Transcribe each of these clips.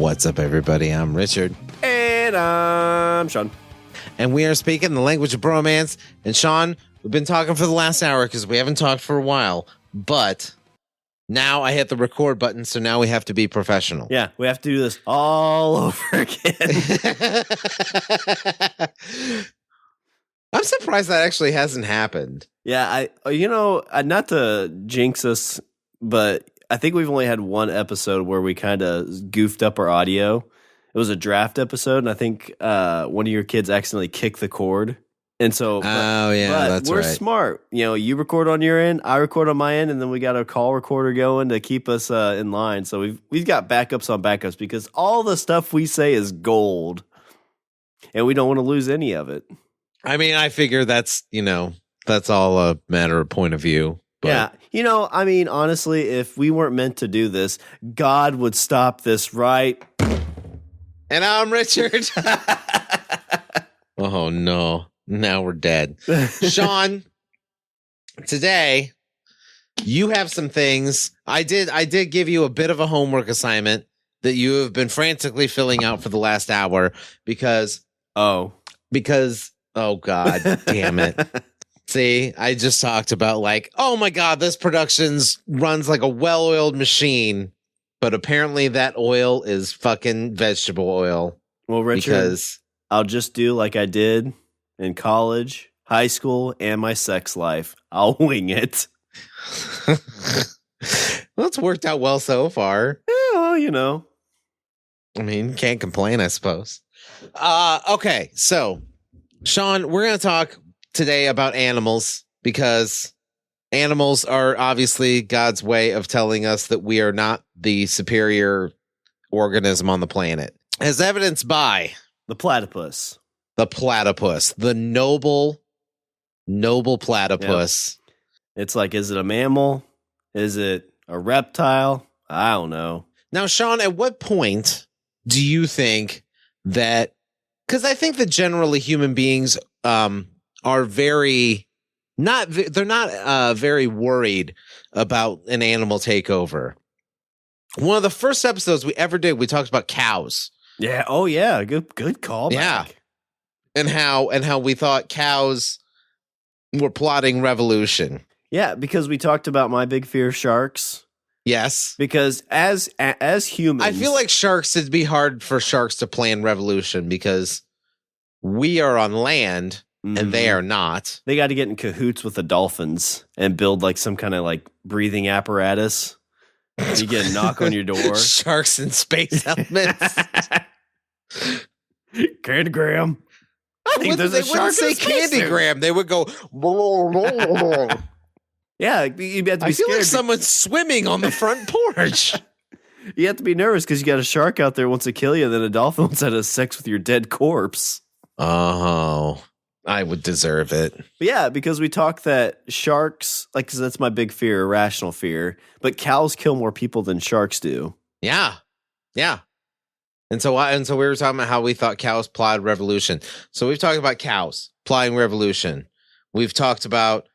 What's up, everybody? I'm Richard. And I'm Shawn. And we are speaking the language of bromance. And Shawn, we've been talking for the last hour because we haven't talked for a while. But now I hit the record button, so now we have to be professional. Yeah, we have to do this all over again. I'm surprised that actually hasn't happened. Yeah, not to jinx us, but I think we've only had one episode where we kind of goofed up our audio. It was a draft episode, and I think one of your kids accidentally kicked the cord. And so, we're smart. You know, you record on your end, I record on my end, and then we got a call recorder going to keep us in line. So we've got backups on backups because all the stuff we say is gold, and we don't want to lose any of it. I mean, I figure that's all a matter of point of view. But. Yeah. Honestly, if we weren't meant to do this, God would stop this right. And I'm Richard. Oh, no. Now we're dead. Shawn, today, you have some things. I did give you a bit of a homework assignment that you have been frantically filling out for the last hour because, oh God, damn it. See, I just talked about oh my God, this production's runs like a well-oiled machine, but apparently that oil is fucking vegetable oil. Well, Richard, I'll just do like I did in college, high school, and my sex life. I'll wing it. Well, it's worked out well so far. Yeah, well, I mean, can't complain, I suppose. Okay, so, Shawn, we're going to talk today about animals because animals are obviously God's way of telling us that we are not the superior organism on the planet, as evidenced by the platypus. The noble platypus. Yep. It's like, is it a mammal? Is it a reptile? I don't know. Now, Shawn, at what point do you think that, because I think that generally human beings are very not very worried about an animal takeover. One of the first episodes we ever did, we talked about cows. Yeah. Oh, yeah. Good call. Yeah. And how we thought cows were plotting revolution. Yeah, because we talked about my big fear of sharks. Yes. Because as humans, I feel like it'd be hard for sharks to plan revolution because we are on land. Mm-hmm. And they are not. They got to get in cahoots with the dolphins and build some kind of breathing apparatus. You get a knock on your door. Sharks in space helmets. Candygram. I think there's a shark. They wouldn't say Candygram. They would go. Yeah, you'd have to be I feel scared. like someone's swimming on the front porch. You have to be nervous because you got a shark out there wants to kill you, and then a dolphin wants to have sex with your dead corpse. Oh. I would deserve it. But yeah, because we talk that sharks, because that's my big fear, irrational fear, but cows kill more people than sharks do. Yeah. Yeah. And so we were talking about how we thought cows plotted revolution. So we've talked about cows plotting revolution. We've talked about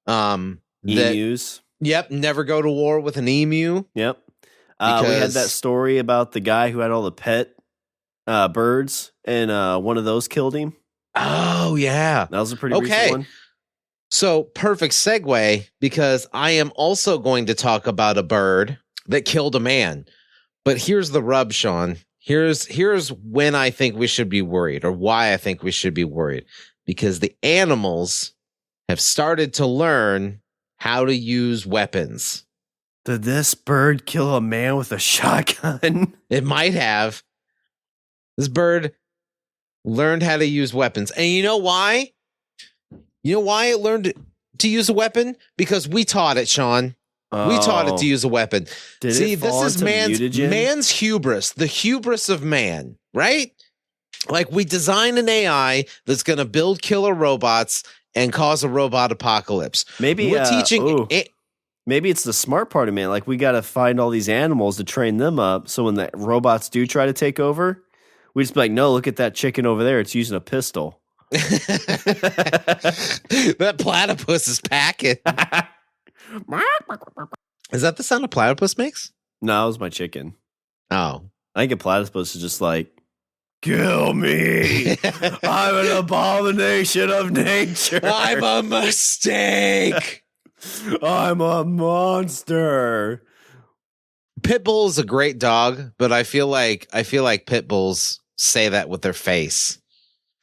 emus. Yep. Never go to war with an emu. Yep. We had that story about the guy who had all the pet birds and one of those killed him. Oh, yeah. That was a pretty recent one. So, perfect segue, because I am also going to talk about a bird that killed a man. But here's the rub, Shawn. Here's when I think we should be worried, or why I think we should be worried. Because the animals have started to learn how to use weapons. Did this bird kill a man with a shotgun? It might have. This bird learned how to use weapons. And you know why? You know why it learned to use a weapon? Because we taught it, Shawn. Oh. We taught it to use a weapon. See, this is man's hubris, the hubris of man, right? We design an AI that's going to build killer robots and cause a robot apocalypse. Maybe we're teaching. Maybe it's the smart part of man. We got to find all these animals to train them up. So when the robots do try to take over, we just be like, no, look at that chicken over there. It's using a pistol. That platypus is packing. Is that the sound a platypus makes? No, it was my chicken. Oh, I think a platypus is just like, kill me. I'm an abomination of nature. I'm a mistake. I'm a monster. Pitbull is a great dog, but I feel like pit bulls say that with their face.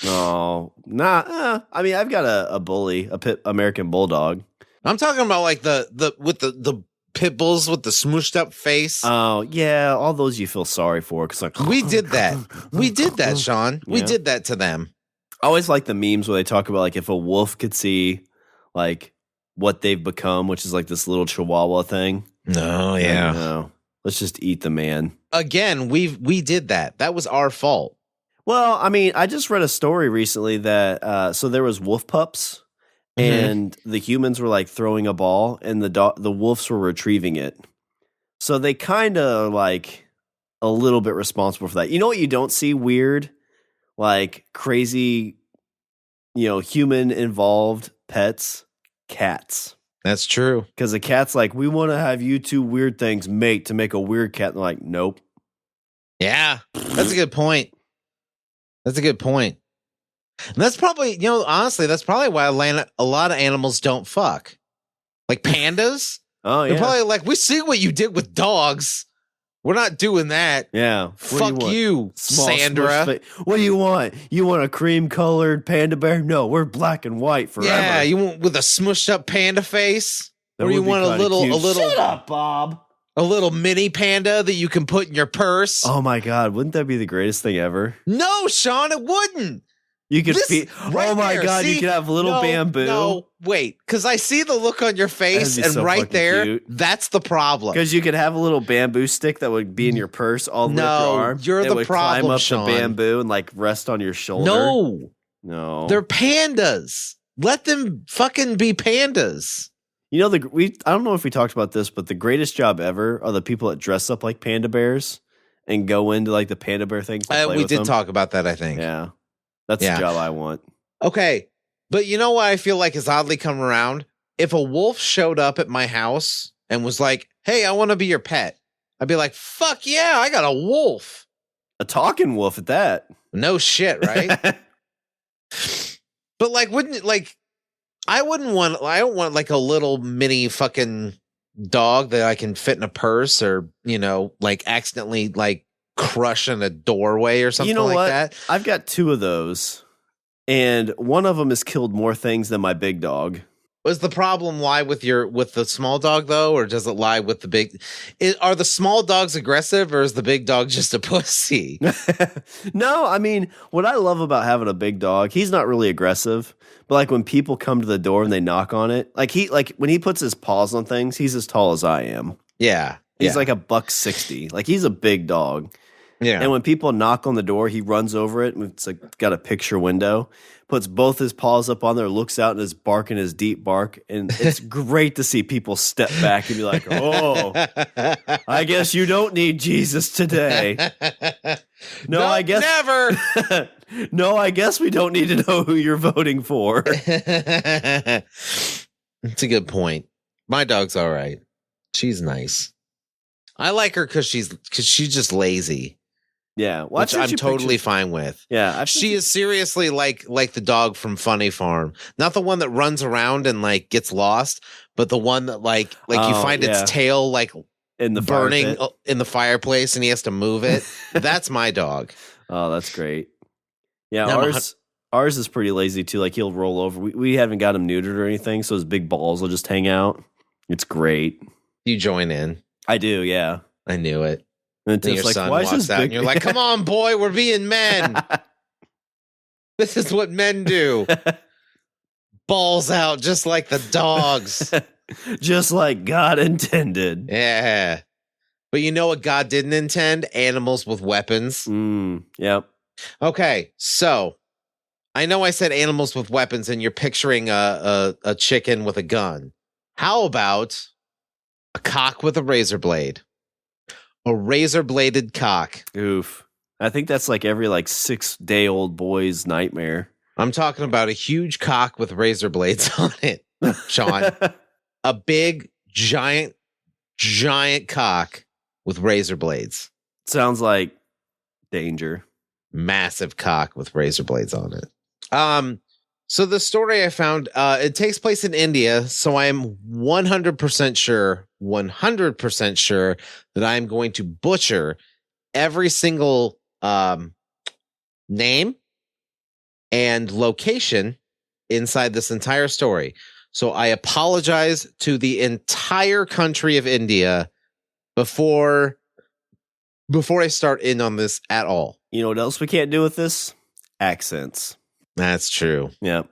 Oh, nah. I mean, I've got a bully, American bulldog. I'm talking about like the pit bulls with the smooshed up face. Oh yeah, all those you feel sorry for because like we did that. We did that, Sean. We did that to them. I always like the memes where they talk about like if a wolf could see like what they've become, which is like this little chihuahua thing. No, yeah. No, let's just eat the man. Again, we did that. That was our fault. Well, I mean, I just read a story recently that so there was wolf pups, and the humans were like throwing a ball, and the wolves were retrieving it. So they kind of like a little bit responsible for that. You know what you don't see weird, like crazy, human involved pets, cats. That's true. Because the cat's like, we want to have you two weird things mate to make a weird cat. And they're like, nope. Yeah, that's a good point. That's a good point. And that's probably, honestly, that's probably why a lot of animals don't fuck. Like pandas. Oh, yeah. They're probably like, we see what you did with dogs. We're not doing that. Yeah. Fuck you, Sandra. What do you want? You want a cream-colored panda bear? No, we're black and white forever. Yeah, you want with a smushed up panda face? That or you want a little Shut up, Bob. A little mini panda that you can put in your purse? Oh my God, wouldn't that be the greatest thing ever? No, Sean, it wouldn't. You could oh my God, you could have little bamboo. No, wait, because I see the look on your face, and so right there, cute. That's the problem. Because you could have a little bamboo stick that would be in your purse all the way up your arm. You're the would problem, climb up Sean. the bamboo and like rest on your shoulder. No, they're pandas. Let them fucking be pandas. I don't know if we talked about this, but the greatest job ever are the people that dress up like panda bears and go into like the panda bear things. We did talk about that, I think. Yeah. That's the job I want. Okay. But you know what I feel like has oddly come around? If a wolf showed up at my house and was like, hey, I want to be your pet, I'd be like, fuck yeah, I got a wolf. A talking wolf at that. No shit, right? But like, I don't want like a little mini fucking dog that I can fit in a purse or, like accidentally like crush in a doorway or something like that. I've got two of those, and one of them has killed more things than my big dog. Does the problem lie with the small dog though, or does it lie with the big? Are the small dogs aggressive, or is the big dog just a pussy? No, I mean, what I love about having a big dog, he's not really aggressive, but like when people come to the door and they knock on it, like when he puts his paws on things, he's as tall as I am. Yeah, he's like $160. Like he's a big dog. Yeah. And when people knock on the door, he runs over it. It's like got a picture window, puts both his paws up on there, looks out and is barking his deep bark. And it's great to see people step back and be like, oh, I guess you don't need Jesus today. No, I guess never. No, I guess we don't need to know who you're voting for. It's a good point. My dog's all right. She's nice. I like her because she's just lazy. Yeah, which I'm totally fine with. Yeah, she is seriously like the dog from Funny Farm, not the one that runs around and like gets lost, but the one that like you find its tail like in the burning in the fireplace and he has to move it. That's my dog. Oh, that's great. Yeah, ours is pretty lazy too. Like he'll roll over. We haven't got him neutered or anything, so his big balls will just hang out. It's great. You join in. I do. Yeah, I knew it. And then your like, son walks out and you're like, come on, boy, we're being men. This is what men do. Balls out just like the dogs. Just like God intended. Yeah. But you know what God didn't intend? Animals with weapons. Yep. Okay, so I know I said animals with weapons and you're picturing a chicken with a gun. How about a cock with a razor blade? A razor-bladed cock. Oof. I think that's like every 6-day-old boy's nightmare. I'm talking about a huge cock with razor blades on it, Sean. A big, giant cock with razor blades. Sounds like Danger. Massive cock with razor blades on it. So the story I found, it takes place in India, so I am 100% sure that I'm going to butcher every single name and location inside this entire story. So I apologize to the entire country of India before I start in on this at all. You know what else we can't do with this? Accents. That's true. Yeah.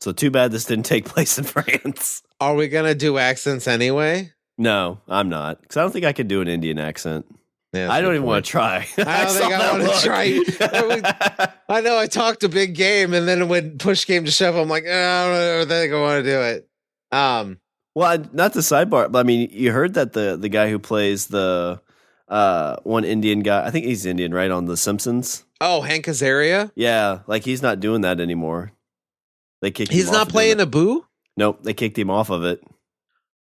So too bad this didn't take place in France. Are we going to do accents anyway? No, I'm not. Because I don't think I can do an Indian accent. Yeah, I don't even want to try. I don't think I want to try. I know I talked a big game, and then when push came to shove, I'm like, oh, I don't think I want to do it. Well, not the sidebar, but I mean, you heard that the guy who plays the one Indian guy, I think he's Indian, right, on The Simpsons? Oh, Hank Azaria? Yeah, like he's not doing that anymore. They kicked him He's off not of playing doing it. Abu? Nope, they kicked him off of it.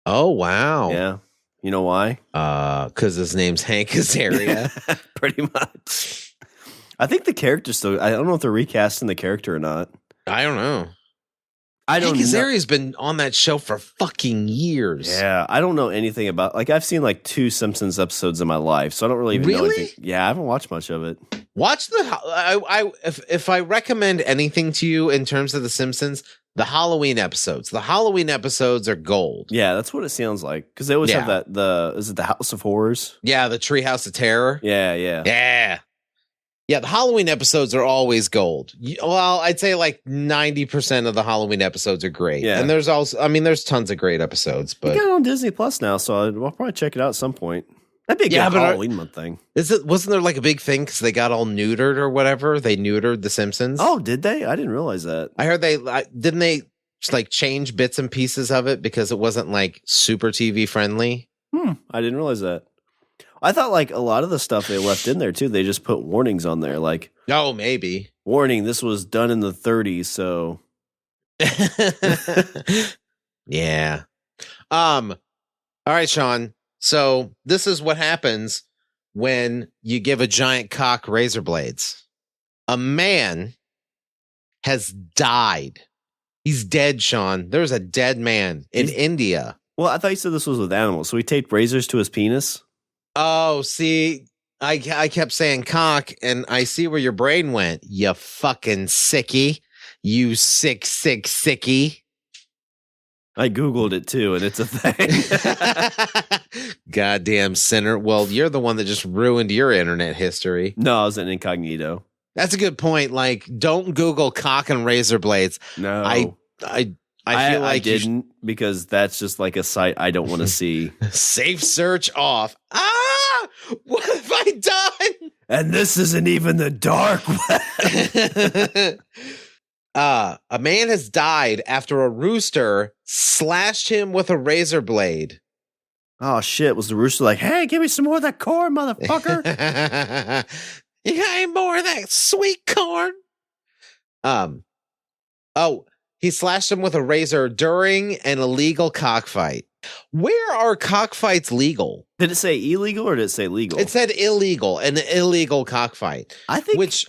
Oh, wow. Yeah. You know why? Because his name's Hank Azaria. Pretty much. I think the character still, I don't know if they're recasting the character or not. I don't know. I don't Hank know. Azaria's been on that show for fucking years. Yeah, I don't know anything about, like, I've seen like 2 Simpsons episodes in my life, so I don't really even know anything. Yeah, I haven't watched much of it. Watch if I recommend anything to you in terms of The Simpsons, the Halloween episodes. The Halloween episodes are gold. Yeah, that's what it sounds like. Because they always have that, is it the House of Horrors? Yeah, the Treehouse of Terror. Yeah. Yeah, the Halloween episodes are always gold. Well, I'd say like 90% of the Halloween episodes are great. Yeah. And there's also, I mean, there's tons of great episodes, but You got it on Disney Plus now, so I'll probably check it out at some point. That'd be a good Halloween month thing. Wasn't there like a big thing because they got all neutered or whatever? They neutered The Simpsons. Oh, did they? I didn't realize that. I heard didn't they just like change bits and pieces of it because it wasn't like super TV friendly? I didn't realize that. I thought like a lot of the stuff they left in there too, they just put warnings on there, like, oh, maybe. Warning, this was done in the 30s, so. Yeah. All right, Shawn. So this is what happens when you give a giant cock razor blades. A man has died. He's dead, Shawn. There's a dead man in India. Well, I thought you said this was with animals, so he taped razors to his penis? Oh, see, I kept saying cock, and I see where your brain went. You fucking sickie. You sickie. I Googled it too, and it's a thing. Goddamn sinner. Well, you're the one that just ruined your internet history. No, I was an incognito. That's a good point. Like, don't Google cock and razor blades. No. I feel like I didn't, because that's just like a site I don't want to see. Safe search off. Ah! What have I done? And this isn't even the dark web. A man has died after a rooster slashed him with a razor blade. Oh shit, was the rooster like, hey, give me some more of that corn, motherfucker? You got any more of that sweet corn? He slashed him with a razor during an illegal cockfight. Where are cockfights legal? Did it say illegal or did it say legal? It said illegal, an illegal cockfight. I think, which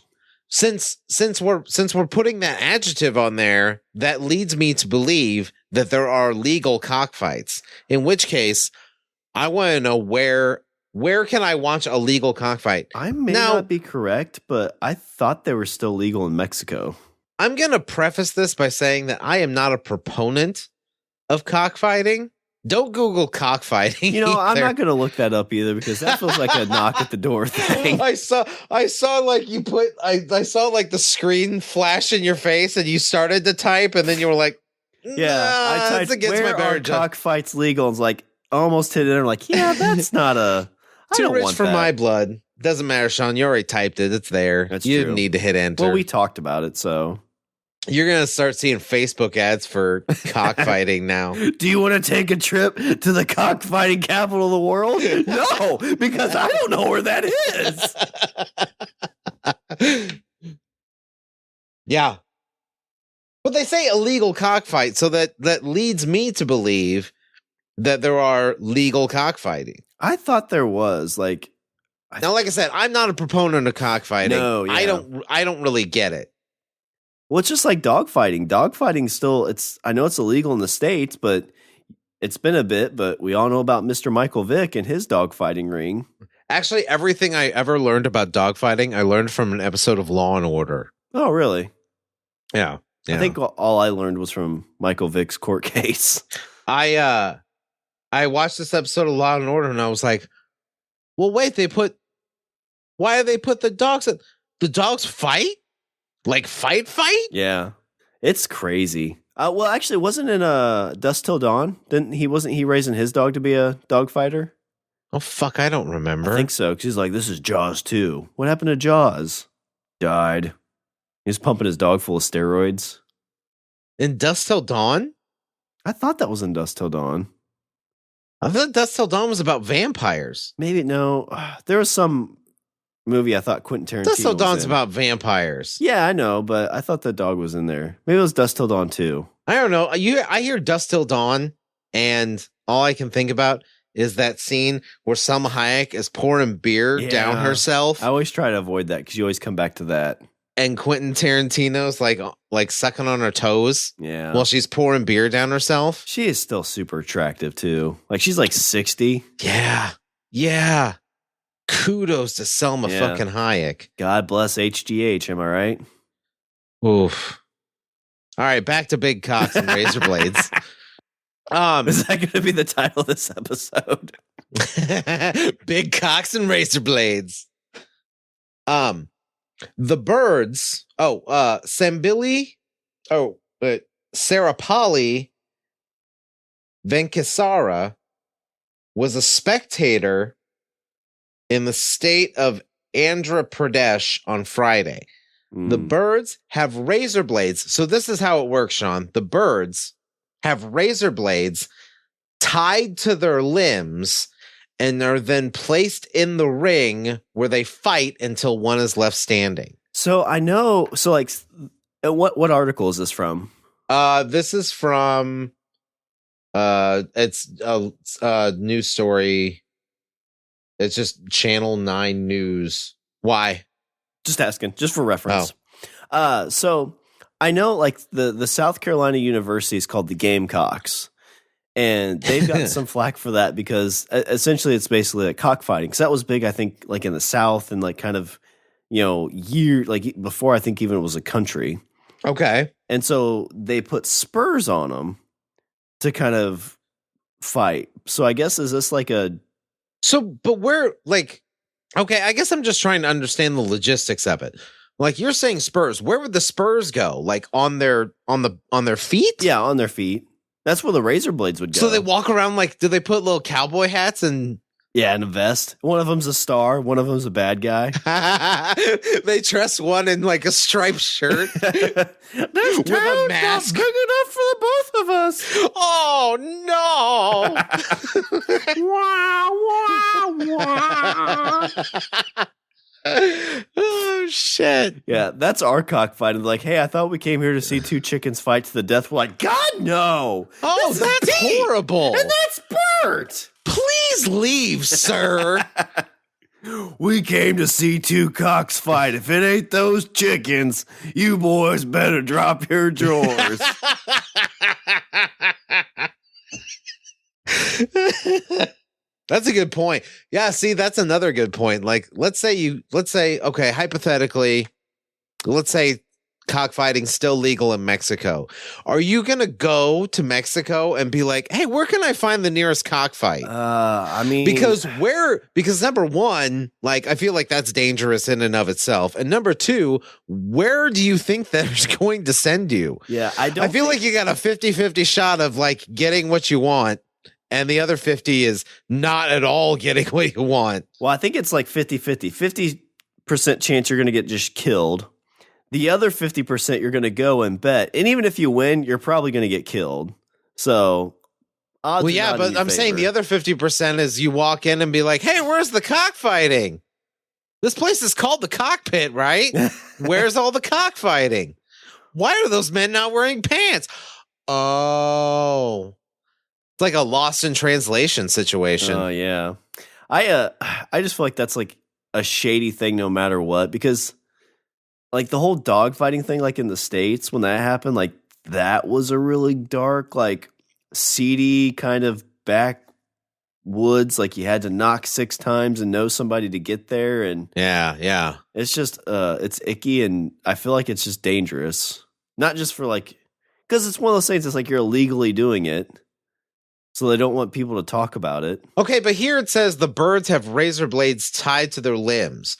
since we're putting that adjective on there, that leads me to believe that there are legal cockfights. In which case, I want to know where can I watch a legal cockfight? I may not be correct, but I thought they were still legal in Mexico. I'm going to preface this by saying that I am not a proponent of cockfighting. Don't Google cockfighting. You know, I'm not going to look that up either, because that feels like a knock at the door thing. I saw like you put, I saw like the screen flash in your face and you started to type and then you were like, I typed, against where my are cockfights legal? And it's like, almost hit it. And I'm like, yeah, that's not a, too rich for my blood. Doesn't matter, Shawn. You already typed it. It's there. That's you true. Didn't need to hit enter. Well, we talked about it, so. You're going to start seeing Facebook ads for cockfighting now. Do you want to take a trip to the cockfighting capital of the world? No, because I don't know where that is. Yeah. But they say illegal cockfight, so that leads me to believe that there are legal cockfighting. I thought there was, like, Now, like I said, I'm not a proponent of cockfighting. No, yeah. I don't really get it. Well, it's just like dogfighting. Dogfighting still, I know it's illegal in the States, but it's been a bit, but we all know about Mr. Michael Vick and his dogfighting ring. Actually, everything I ever learned about dogfighting, I learned from an episode of Law and Order. Oh, really? Yeah. I think all I learned was from Michael Vick's court case. I watched this episode of Law and Order and I was like, well, wait, why do they put the dogs in? The dogs fight? Like fight? Yeah. It's crazy. Well, actually, wasn't in Dusk Till Dawn? Wasn't he raising his dog to be a dog fighter? Oh, fuck, I don't remember. I think so, because he's like, this is Jaws 2. What happened to Jaws? Died. He was pumping his dog full of steroids. In Dusk Till Dawn? I thought that was in Dusk Till Dawn. I thought Dusk Till Dawn was about vampires. Maybe, no. There was some movie I thought Quentin Tarantino Dusk Till Dawn's was in. about vampires. Yeah, I know, but I thought the dog was in there. Maybe it was Dusk Till Dawn too. I don't know. I hear Dusk Till Dawn, and all I can think about is that scene where Salma Hayek is pouring beer down herself. I always try to avoid that because you always come back to that. And Quentin Tarantino's like sucking on her toes while she's pouring beer down herself. She is still super attractive too. Like she's like 60. Yeah. Kudos to Selma fucking Hayek. God bless HGH, am I right? Oof. All right, back to big cocks and razor blades. Is that going to be the title of this episode? Big cocks and razor blades. The birds. Sambili. Sarapalli Venkasara was a spectator in the state of Andhra Pradesh on Friday. The birds have razor blades. So this is how it works, Shawn. The birds have razor blades tied to their limbs and are then placed in the ring where they fight until one is left standing. So I know. So like, what article is this from? This is from, it's a news story. It's just Channel 9 News. Why? Just asking, just for reference. So I know like the South Carolina University is called the Gamecocks, and they've gotten some flack for that because essentially it's basically like cockfighting. Because that was big, I think, like in the South and like kind of, like before I think even it was a country. Okay. And so they put spurs on them to kind of fight. So I guess is this like a... So, but where, like, okay, I guess I'm just trying to understand the logistics of it. Like you're saying spurs, where would the spurs go? Like on their feet? Yeah, on their feet. That's where the razor blades would go. So they walk around like, do they put little cowboy hats and... Yeah, and a vest. One of them's a star. One of them's a bad guy. They dress one in like a striped shirt This with a mask. Big enough for the both of us. Oh no! Oh shit! Yeah, that's our cockfighting. Like, hey, I thought we came here to see two chickens fight to the death. We're like, God no! Oh, that's horrible! And that's Bert. Please leave, sir. We came to see two cocks fight. If it ain't those chickens, you boys better drop your drawers. That's a good point. Yeah, see, that's another good point. Like, let's say, okay, hypothetically, let's say cockfighting's still legal in Mexico. Are you going to go to Mexico and be like, hey, where can I find the nearest cockfight? I mean, because number one, like, I feel like that's dangerous in and of itself. And number two, where do you think that's going to send you? Yeah, I feel like you got a 50-50 shot of like getting what you want. And the other 50 is not at all getting what you want. Well, I think it's like 50-50. 50% chance you're going to get just killed. The other 50% you're going to go and bet. And even if you win, you're probably going to get killed. So, odds well, yeah, but I'm saying the other 50% is you walk in and be like, hey, where's the cockfighting? This place is called the cockpit, right? Where's all the cockfighting? Why are those men not wearing pants? Oh. It's like a lost in translation situation. Oh yeah, I just feel like that's like a shady thing no matter what, because like the whole dog fighting thing, like in the States, when that happened, like that was a really dark, like seedy kind of backwoods. Like you had to knock 6 times and know somebody to get there. And yeah. it's just, it's icky. And I feel like it's just dangerous. Not just for like, because it's one of those things, it's like you're illegally doing it. So they don't want people to talk about it. Okay, but here it says the birds have razor blades tied to their limbs.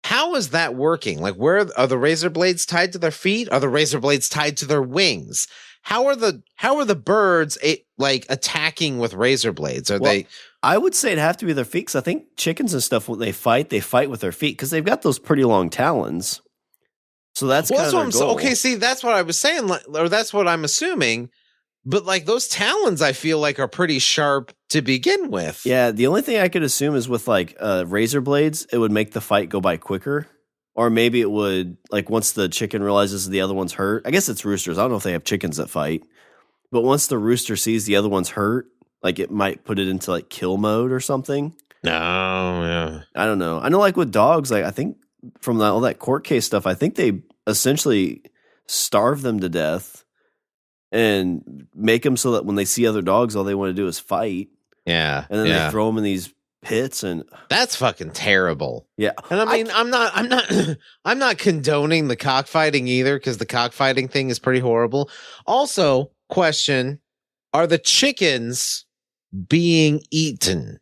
How is that working? Like, where are the razor blades tied to their feet? Are the razor blades tied to their wings? How are the birds like attacking with razor blades? Are they? I would say it'd have to be their feet, because I think chickens and stuff, when they fight with their feet because they've got those pretty long talons. So that's kind of their goal. Okay, see, that's what I was saying, or that's what I'm assuming. But like those talons, I feel like are pretty sharp to begin with. Yeah, the only thing I could assume is with like razor blades, it would make the fight go by quicker. Or maybe it would, like once the chicken realizes the other one's hurt. I guess it's roosters. I don't know if they have chickens that fight. But once the rooster sees the other one's hurt, like it might put it into like kill mode or something. No, yeah. I don't know. I know like with dogs, like I think from all that court case stuff, I think they essentially starve them to death. And make them so that when they see other dogs, all they want to do is fight. Yeah. And then they throw them in these pits, and that's fucking terrible. Yeah. And I mean, I'm not condoning the cockfighting either, because the cockfighting thing is pretty horrible. Also, question, are the chickens being eaten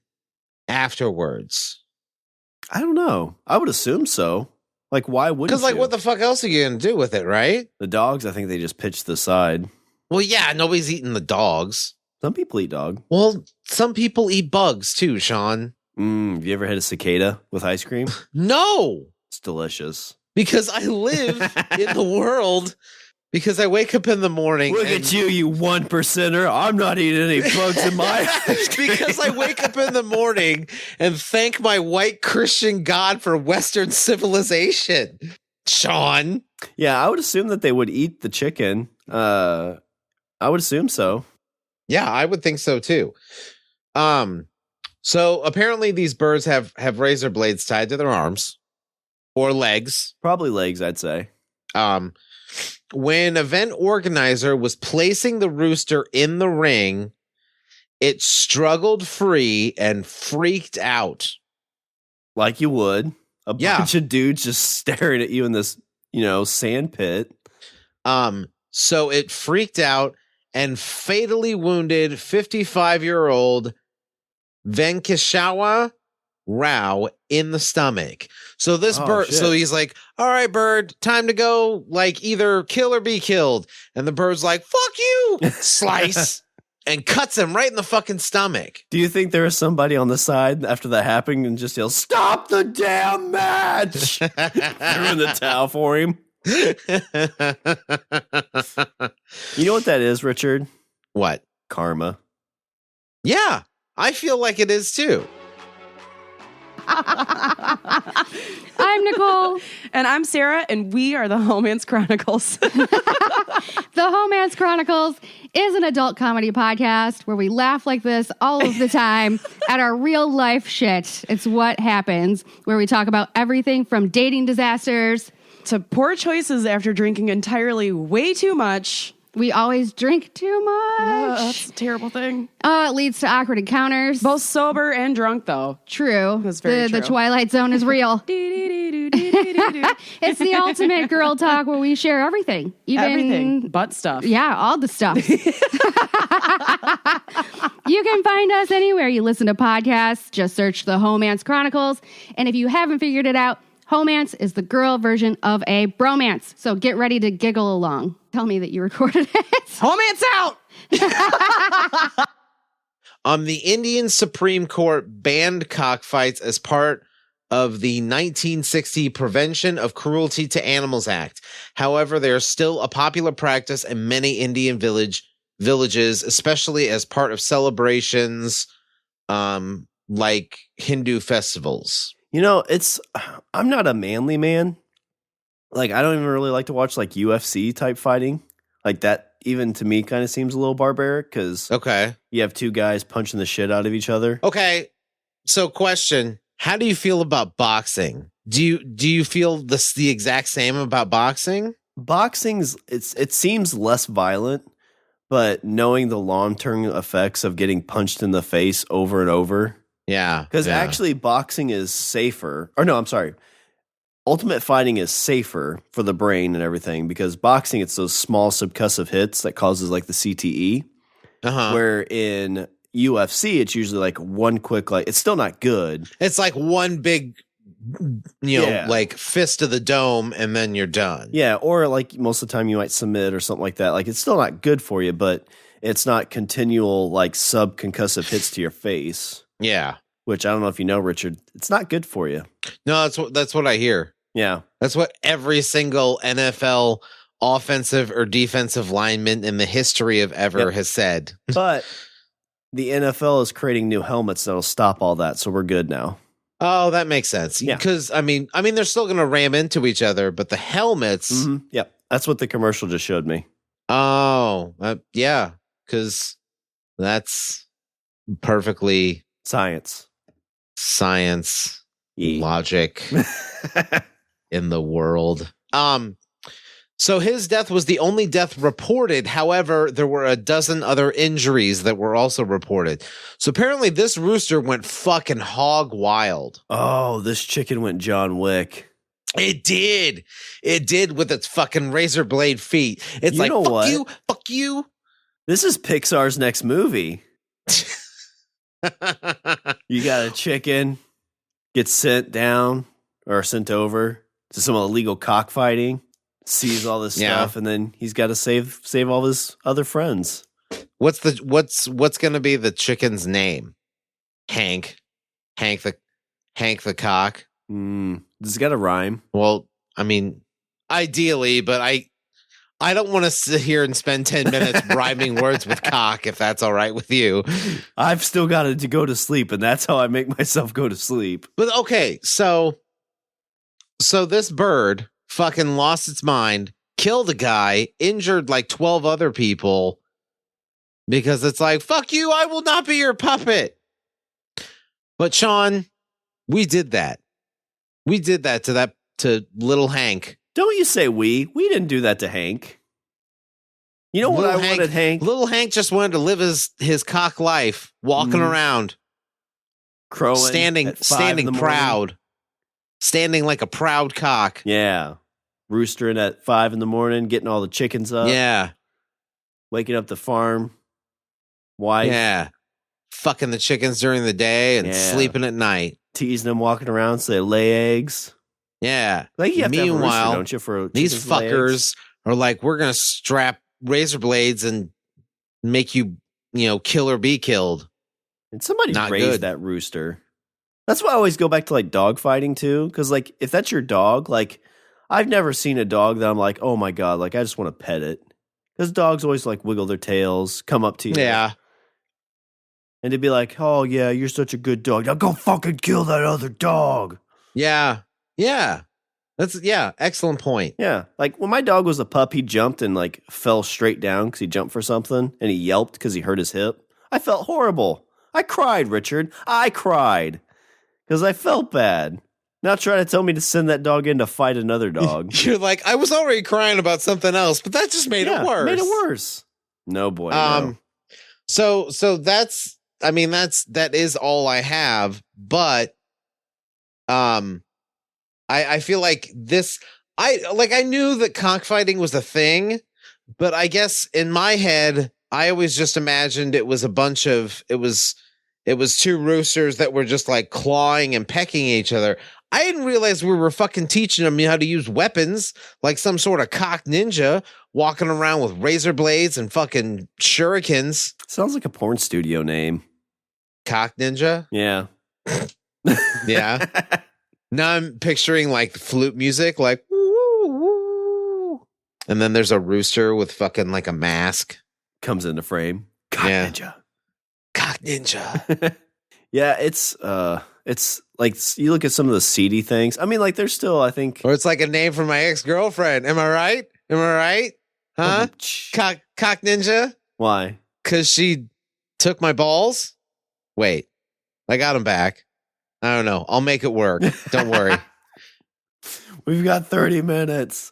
afterwards? I don't know. I would assume so. Like, why wouldn't you? Because, like, what the fuck else are you going to do with it, right? The dogs, I think they just pitch to the side. Well, yeah, nobody's eating the dogs. Some people eat dog. Well, some people eat bugs too, Shawn. Have you ever had a cicada with ice cream? No. It's delicious. Because I live in the world. Because I wake up in the morning. Look at you 1%er. I'm not eating any bugs in my ice cream. Because I wake up in the morning and thank my white Christian God for Western civilization. Shawn. Yeah, I would assume that they would eat the chicken. I would assume so. Yeah, I would think so too. So apparently these birds have razor blades tied to their arms or legs. Probably legs, I'd say. When event organizer was placing the rooster in the ring, it struggled free and freaked out. Like you would. A bunch of dudes just staring at you in this, sand pit. So it freaked out and fatally wounded 55-year-old Venkeshawa Rao in the stomach. So this bird, shit. so he's like, all right, bird, time to go, like either kill or be killed. And the bird's like, fuck you, slice, and cuts him right in the fucking stomach. Do you think there was somebody on the side after that happened and just yelled, stop the damn match? Threw in the towel for him. You know what that is, Richard? What? Karma. Yeah, I feel like it is too. I'm Nicole. And I'm Sarah, and we are the Homance Chronicles. The Homance Chronicles is an adult comedy podcast where we laugh like this all of the time at our real life shit. It's what happens, where we talk about everything from dating disasters to poor choices after drinking entirely way too much. We always drink too much. That's a terrible thing. It leads to awkward encounters. Both sober and drunk, though. True. That's very The true. Twilight Zone is real. It's the ultimate girl talk where we share everything. Everything but stuff. Yeah, all the stuff. You can find us anywhere you listen to podcasts. Just search the Homance Chronicles. And if you haven't figured it out, Homance is the girl version of a bromance. So get ready to giggle along. Tell me that you recorded it. Homance out! The Indian Supreme Court banned cockfights as part of the 1960 Prevention of Cruelty to Animals Act. However, they are still a popular practice in many Indian villages, especially as part of celebrations like Hindu festivals. I'm not a manly man. Like, I don't even really like to watch like UFC type fighting. Like that, even to me, kind of seems a little barbaric because Okay. you have two guys punching the shit out of each other. Okay. So question, How do you feel about boxing? Do you feel the exact same about boxing? Boxing's it seems less violent, but knowing the long-term effects of getting punched in the face over and over. Yeah. Because yeah. actually boxing is safer. Or no, I'm sorry. Ultimate fighting is safer for the brain and everything because boxing, it's those small subcussive hits that causes like the CTE. Where in UFC, it's usually like one quick, like it's still not good. It's like one big, like fist to the dome and then you're done. Yeah. Or like most of the time you might submit or something like that. Like it's still not good for you, but it's not continual like subconcussive hits to your face. Yeah. Which I don't know if you know, Richard, it's not good for you. No, that's what I hear. Yeah. That's what every single NFL offensive or defensive lineman in the history of ever has said. But the NFL is creating new helmets that'll stop all that, so we're good now. Oh, that makes sense. Yeah. Because I mean, they're still going to ram into each other, but the helmets. Mm-hmm. Yep, that's what the commercial just showed me. Oh, yeah, because that's perfectly science, logic in the world. So his death was the only death reported. However, there were a dozen other injuries that were also reported. So apparently this rooster went fucking hog wild. Oh, this chicken went John Wick. It did. It did with its fucking razor blade feet. It's you like, know fuck what? you, fuck you. This is Pixar's next movie. You got a chicken, gets sent down or sent over to some illegal cockfighting. Sees all this stuff, and then he's got to save all his other friends. What's going to be the chicken's name? Hank the cock. Does it got a rhyme? Well, I mean, ideally, but I don't want to sit here and spend 10 minutes rhyming words with cock. If that's all right with you, I've still got to go to sleep, and that's how I make myself go to sleep. But okay, so this bird fucking lost its mind, killed a guy, injured like 12 other people because it's like, fuck you, I will not be your puppet. But Shawn, we did that. We did that to little Hank. Don't you say we? We didn't do that to Hank. You know what I wanted, Hank? Little Hank just wanted to live his cock life, walking around, crowing, standing proud. Standing like a proud cock. Yeah. Roostering at 5 a.m, getting all the chickens up. Yeah. Waking up the farm. Wife. Yeah. Fucking the chickens during the day and sleeping at night. Teasing them, walking around so they lay eggs. Yeah. Like you have Meanwhile, to have a rooster, don't you, for these fuckers are like, we're going to strap razor blades and make you, kill or be killed. And somebody Not raised good. that rooster. That's why I always go back to like dog fighting too. Because like if that's your dog, like I've never seen a dog that I'm like, oh my God, like I just want to pet it. Because dogs always like wiggle their tails, come up to you. Yeah. And to be like, oh yeah, you're such a good dog. Now go fucking kill that other dog. Yeah. Yeah. Excellent point. Yeah. Like when my dog was a pup, he jumped and like fell straight down because he jumped for something and he yelped because he hurt his hip. I felt horrible. I cried, Richard. I cried. Because I felt bad. Now try to tell me to send that dog in to fight another dog. You're like, I was already crying about something else, but that just made it worse. Made it worse. No boy. No. So that is all I have. But I feel like this. I knew that cockfighting was a thing, but I guess in my head, I always just imagined it was it was two roosters that were just like clawing and pecking each other. I didn't realize we were fucking teaching them how to use weapons, like some sort of cock ninja walking around with razor blades and fucking shurikens. Sounds like a porn studio name. Cock ninja? Yeah. Yeah. Now I'm picturing like flute music, like woo, woo. And then there's a rooster with fucking like a mask. Comes into frame. Cock ninja. Cock ninja. Yeah, it's like you look at some of the seedy things. I mean, like there's still, I think, or it's like a name for my ex-girlfriend. Am I right? Huh? Cock ninja? Why? Because she took my balls. Wait, I got them back. I don't know. I'll make it work. Don't worry. We've got 30 minutes.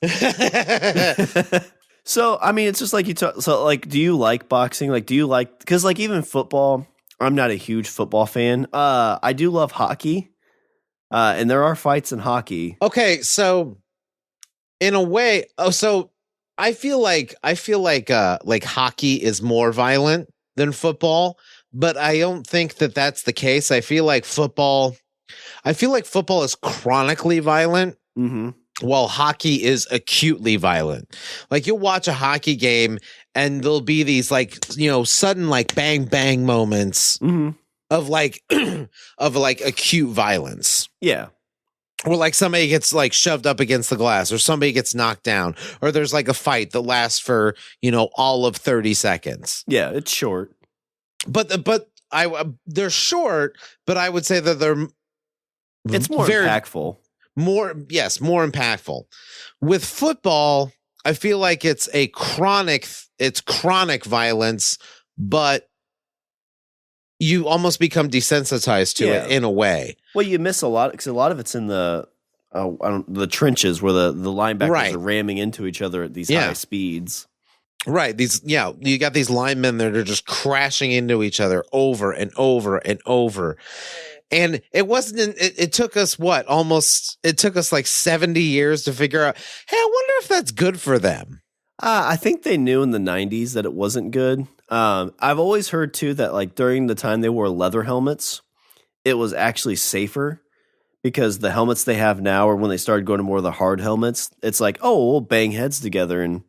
So, I mean, it's just like you talk. So, like, do you like boxing? Like, do you like, because, like, even football, I'm not a huge football fan. I do love hockey. And there are fights in hockey. Okay. So, in a way, so I feel like hockey is more violent than football, but I don't think that that's the case. I feel like football is chronically violent. Mm-hmm. While hockey is acutely violent. Like you'll watch a hockey game and there'll be these like, sudden like bang bang moments of like acute violence. Yeah. Where like somebody gets like shoved up against the glass or somebody gets knocked down or there's like a fight that lasts for, all of 30 seconds. Yeah, it's short. But they're short, but I would say that it's more impactful. More impactful. With football, I feel like it's chronic violence, but you almost become desensitized to it in a way. Well, you miss a lot because a lot of it's in the trenches where the linebackers are ramming into each other at these high speeds. Right. You got these linemen that are just crashing into each other over and over and over. And it took us like 70 years to figure out, hey, I wonder if that's good for them. I think they knew in the 90s that it wasn't good. I've always heard too that like during the time they wore leather helmets, it was actually safer because the helmets they have now, or when they started going to more of the hard helmets, it's like, oh, we'll bang heads together and,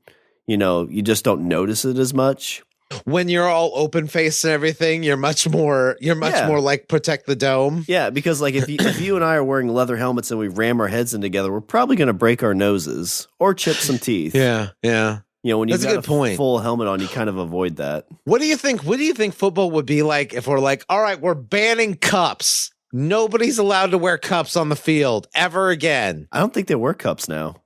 you just don't notice it as much. When you're all open faced and everything, you're much more like protect the dome. Yeah, because like if you and I are wearing leather helmets and we ram our heads in together, we're probably going to break our noses or chip some teeth. Yeah. When you've got a full helmet on, you kind of avoid that. What do you think? What do you think football would be like if we're like, all right, we're banning cups. Nobody's allowed to wear cups on the field ever again. I don't think they wear cups now.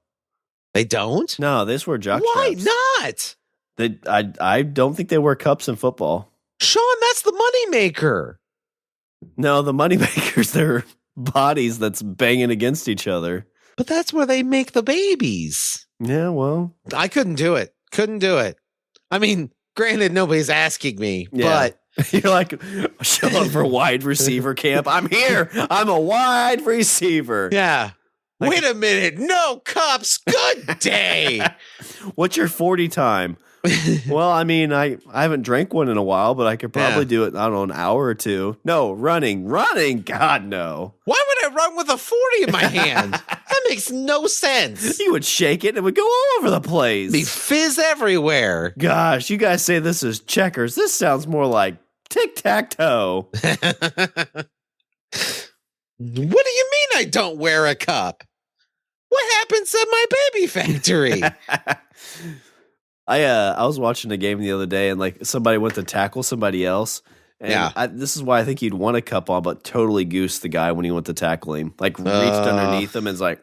They don't? No, they just wear jock Why straps. not? I don't think they wear cups in football. Shawn, that's the moneymaker. No, the moneymakers, they're bodies that's banging against each other. But that's where they make the babies. Yeah, well. I couldn't do it. I mean, granted, nobody's asking me, but. You're like, show up for wide receiver camp. I'm here. I'm a wide receiver. Yeah. Wait a minute. No cups. Good day. What's your 40 time? Well, I mean, I haven't drank one in a while, but I could probably do it, I don't know, an hour or two. No, running. God, no. Why would I run with a 40 in my hand? That makes no sense. You would shake it and it would go all over the place. Be fizz everywhere. Gosh, you guys say this is checkers. This sounds more like tic-tac-toe. What do you mean I don't wear a cup? What happens at my baby factory? I was watching a game the other day and like somebody went to tackle somebody else. And this is why I think he'd want a cup on, but totally goosed the guy when he went to tackle him. Like reached underneath him and it's like,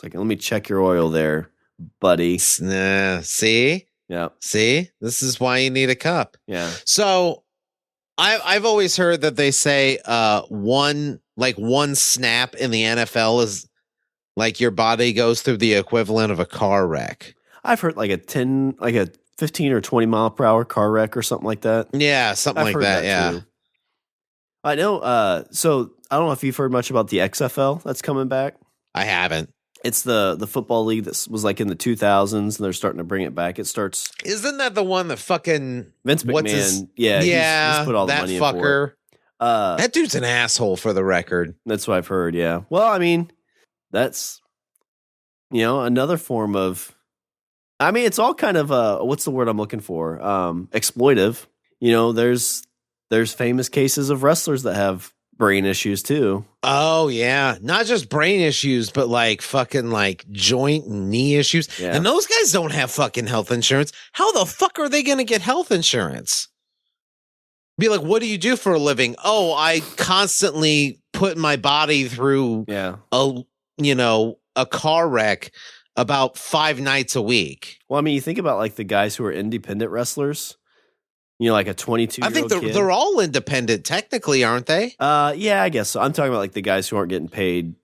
let me check your oil there, buddy. See? Yeah. See? This is why you need a cup. Yeah. So I've always heard that they say one snap in the NFL is like your body goes through the equivalent of a car wreck. I've heard like a 15 or 20 mile per hour car wreck or something like that. Yeah, something like that. Yeah. Too. I know. So I don't know if you've heard much about the XFL that's coming back. I haven't. It's the football league that was like in the 2000s, and they're starting to bring it back. It starts. Isn't that the one that fucking Vince McMahon? He's put all the money in for it. That dude's an asshole, for the record. That's what I've heard. Yeah. Well, I mean, that's another form of. I mean, it's all kind of what's the word I'm looking for? Exploitive. There's famous cases of wrestlers that have brain issues too. Oh yeah, not just brain issues, but like fucking like joint and knee issues. Yeah. And those guys don't have fucking health insurance. How the fuck are they going to get health insurance? Be like, what do you do for a living? Oh, I constantly put my body through a car wreck about 5 nights a week. Well, I mean, you think about like the guys who are independent wrestlers. like a 22-year-old I think kid. they're all independent, technically, aren't they? Yeah, I guess so. I'm talking about like the guys who aren't getting paid.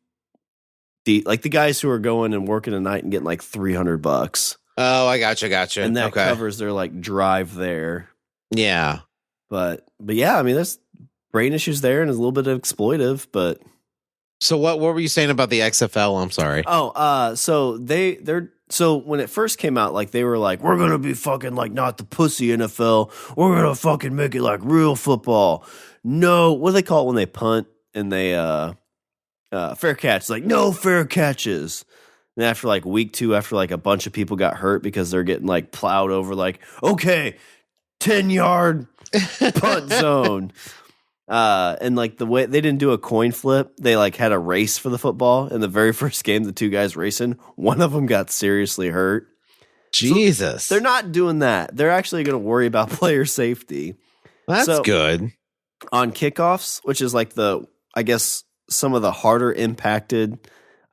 Like the guys who are going and working a night and getting like $300. Oh, I gotcha. And that covers their like drive there. Yeah. But yeah, I mean, there's brain issues there and it's a little bit of exploitive, but. So what were you saying about the XFL? I'm sorry. So when it first came out, like they were like, we're going to be fucking like not the pussy NFL. We're going to fucking make it like real football. No, what do they call it when they punt and they, fair catch? Like no fair catches. And after like week 2, after like a bunch of people got hurt because they're getting like plowed over, like, okay, 10-yard punt zone. And like the way they didn't do a coin flip, they like had a race for the football. In the very first game, the 2 guys racing, one of them got seriously hurt. Jesus. So they're not doing that. They're actually going to worry about player safety. That's good. On kickoffs, which is like I guess some of the harder impacted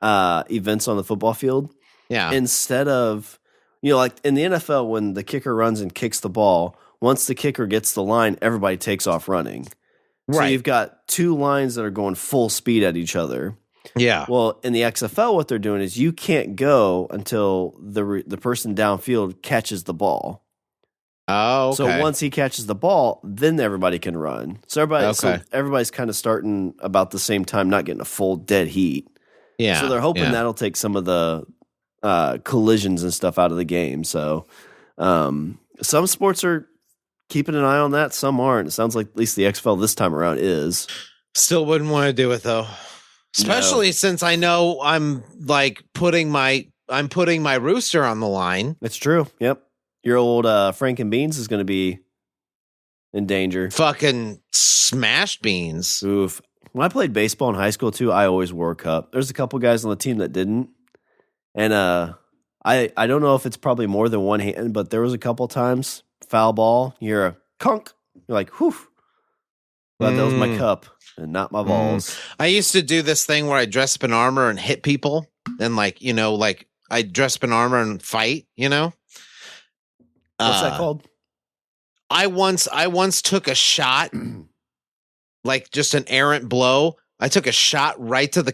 events on the football field. Yeah. Instead of, like in the NFL, when the kicker runs and kicks the ball, once the kicker gets the line, everybody takes off running. So Right. you've got 2 lines that are going full speed at each other. Yeah. Well, in the XFL, what they're doing is you can't go until the person downfield catches the ball. Oh, okay. So once he catches the ball, then everybody can run. So everybody's kind of starting about the same time, not getting a full dead heat. Yeah. So they're hoping that'll take some of the collisions and stuff out of the game. So some sports are keeping an eye on that. Some aren't. It sounds like at least the XFL this time around is. Still wouldn't want to do it though. Especially since I know I'm like putting my Rooster on the line. It's true. Yep. Your old Frank and Beans is going to be in danger. Fucking smashed beans. Oof. When I played baseball in high school too, I always wore a cup. There's a couple guys on the team that didn't. And I don't know if it's probably more than one hand, but there was a couple times, foul ball, you hear a conk. You're like, whew. Glad that was my cup and not my balls. I used to do this thing where I dress up in armor and hit people. And like I dress up in armor and fight, What's that called? I once took a shot, like just an errant blow. I took a shot right to the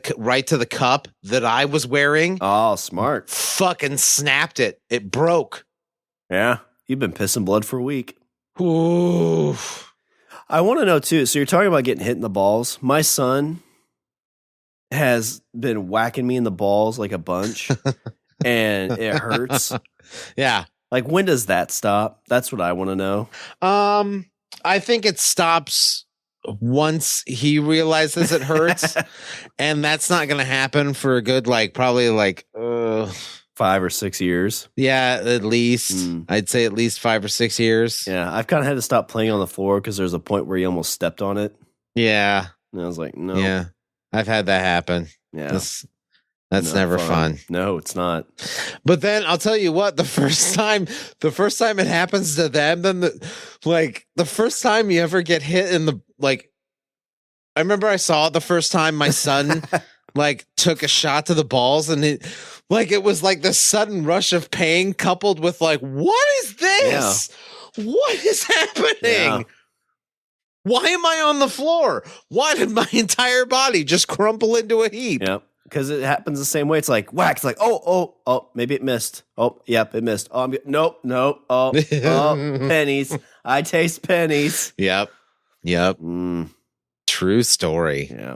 cup that I was wearing. Oh, smart. Fucking snapped it. It broke. Yeah. You've been pissing blood for a week. Ooh. I want to know too. So you're talking about getting hit in the balls. My son has been whacking me in the balls like a bunch and it hurts. Yeah. Like when does that stop? That's what I want to know. I think it stops once he realizes it hurts, and that's not going to happen for a good, probably 5 or 6 years. Yeah, at least. I'd say at least 5 or 6 years. Yeah, I've kind of had to stop playing on the floor because there's a point where he almost stepped on it. Yeah. And I was like, no. Yeah, I've had that happen. Yeah. That's never fun. No, it's not. But then I'll tell you what, the first time it happens to them, then the first time you ever get hit in the, I remember I saw it the first time my son took a shot to the balls, and it was like this sudden rush of pain coupled with what is this? Yeah. What is happening? Yeah. Why am I on the floor? Why did my entire body just crumple into a heap? Yep. Because it happens the same way. It's like whack. It's like, oh, maybe it missed. Oh, yep, it missed. Oh, nope. Oh, pennies. I taste pennies. Yep. True story. Yeah.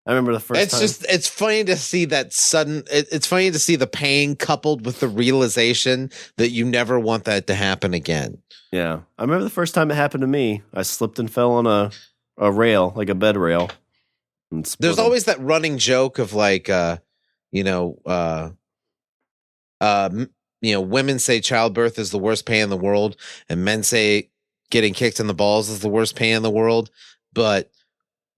I remember the first time. It's funny to see that sudden, it's funny to see the pain coupled with the realization that you never want that to happen again. Yeah. I remember the first time it happened to me. I slipped and fell on a rail, like a bed rail. There's always that running joke of women say childbirth is the worst pain in the world, and men say getting kicked in the balls is the worst pain in the world. But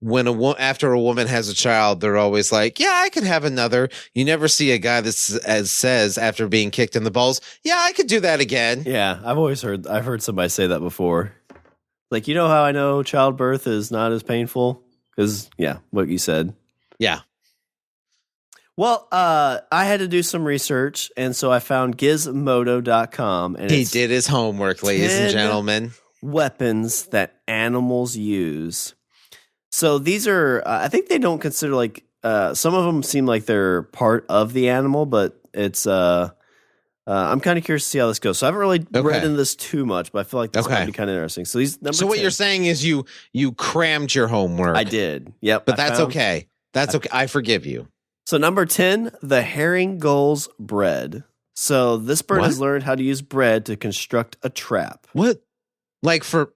when after a woman has a child, they're always like, "Yeah, I could have another." You never see a guy that says after being kicked in the balls, "Yeah, I could do that again." Yeah, I've heard somebody say that before. Like, you know how I know childbirth is not as painful? Because, yeah, what you said. Yeah. Well, I had to do some research, and so I found gizmodo.com. And he did his homework, ladies and gentlemen. weapons that animals use. So these are, I think they don't consider like, some of them seem like they're part of the animal, but it's, I'm kind of curious to see how this goes. So I haven't really read into this too much, but I feel like this might be kind of interesting. So these number. So what 10, you're saying is you crammed your homework. I did. Yep. But that's okay. That's okay. I forgive you. So number 10, the herring gull's bread. So this bird has learned how to use bread to construct a trap. What? Like for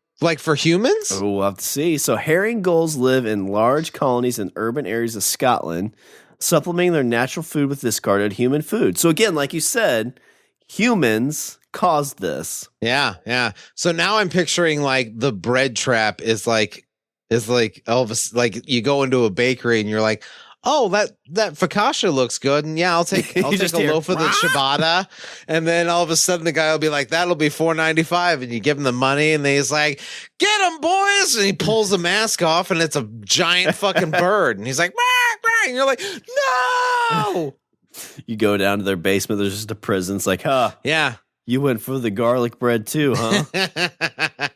humans? Oh, we'll have to see. So herring gulls live in large colonies in urban areas of Scotland, supplementing their natural food with discarded human food. So again, like you said, humans caused this. Yeah. So now I'm picturing like the bread trap is like Elvis, like you go into a bakery and you're like, oh, that focaccia looks good, and yeah, I'll take a loaf of the ciabatta, and then all of a sudden the guy will be like, that'll be $4.95, and you give him the money, and then he's like, get him, boys, and he pulls the mask off, and it's a giant fucking bird, and he's like, and you're like, no. You go down to their basement, there's just a prison. It's like, yeah, you went for the garlic bread too, huh?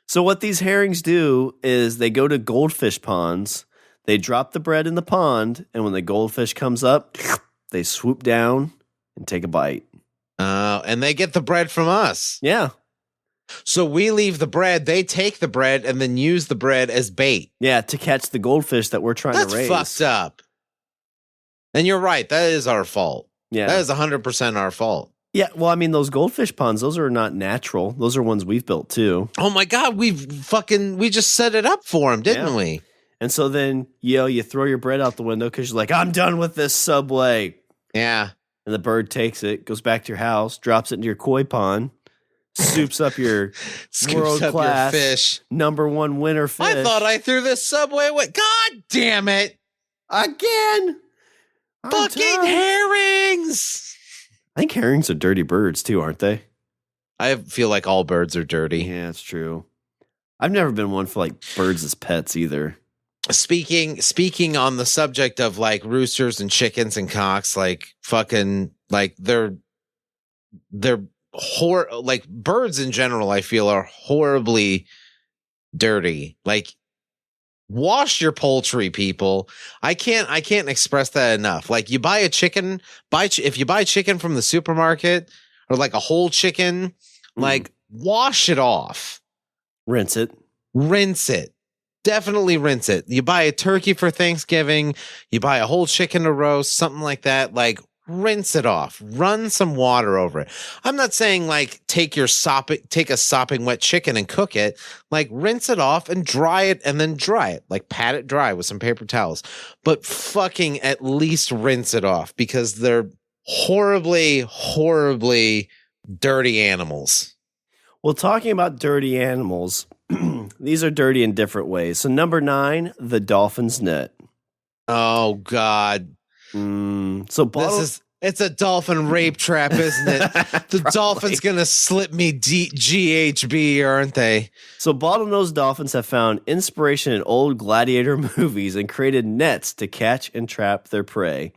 So what these herrings do is they go to goldfish ponds. They drop the bread in the pond, and when the goldfish comes up, they swoop down and take a bite. And they get the bread from us. Yeah. So we leave the bread, they take the bread, and then use the bread as bait. Yeah, to catch the goldfish that we're trying to raise. That's fucked up. And you're right, that is our fault. Yeah. That is 100% our fault. Yeah, well, I mean, those goldfish ponds, those are not natural. Those are ones we've built, too. Oh, my God, we just set it up for them, didn't we? And so then, you throw your bread out the window because you're like, I'm done with this Subway. Yeah. And the bird takes it, goes back to your house, drops it into your koi pond, scoops up your world-class fish. #1 winner fish. I thought I threw this Subway away. God damn it. Again. Fucking herrings. I think herrings are dirty birds too, aren't they? I feel like all birds are dirty. Yeah, it's true. I've never been one for like birds as pets either. Speaking on the subject of like roosters and chickens and cocks, like fucking like they're like birds in general, I feel are horribly dirty. Like wash your poultry, people. I can't express that enough. Like you buy a chicken, if you buy chicken from the supermarket or like a whole chicken, like wash it off. Rinse it. Definitely rinse it. You buy a turkey for Thanksgiving, you buy a whole chicken to roast, something like that, like rinse it off. Run some water over it. I'm not saying like take a sopping wet chicken and cook it. Like rinse it off and dry it and then dry it. Like pat it dry with some paper towels. But fucking at least rinse it off because they're horribly, horribly dirty animals. Well, talking about dirty animals, these are dirty in different ways. So number 9, the dolphin's net. Oh God. It's a dolphin rape trap, isn't it? The dolphin's gonna slip me GHB, aren't they? So bottlenose dolphins have found inspiration in old gladiator movies and created nets to catch and trap their prey.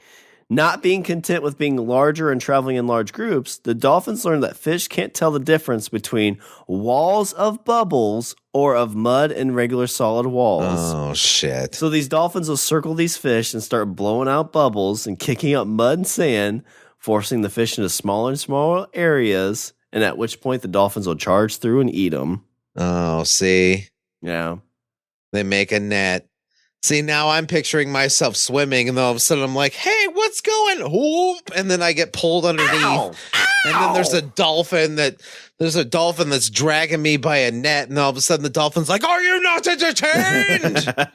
Not being content with being larger and traveling in large groups, the dolphins learned that fish can't tell the difference between walls of bubbles or of mud and regular solid walls. Oh, shit. So these dolphins will circle these fish and start blowing out bubbles and kicking up mud and sand, forcing the fish into smaller and smaller areas, and at which point the dolphins will charge through and eat them. Oh, see? Yeah. They make a net. See, now I'm picturing myself swimming, and then all of a sudden I'm like, hey, what's going? Whoop! And then I get pulled underneath. Ow! And then there's a dolphin that's dragging me by a net, and all of a sudden the dolphin's like, are you not entertained?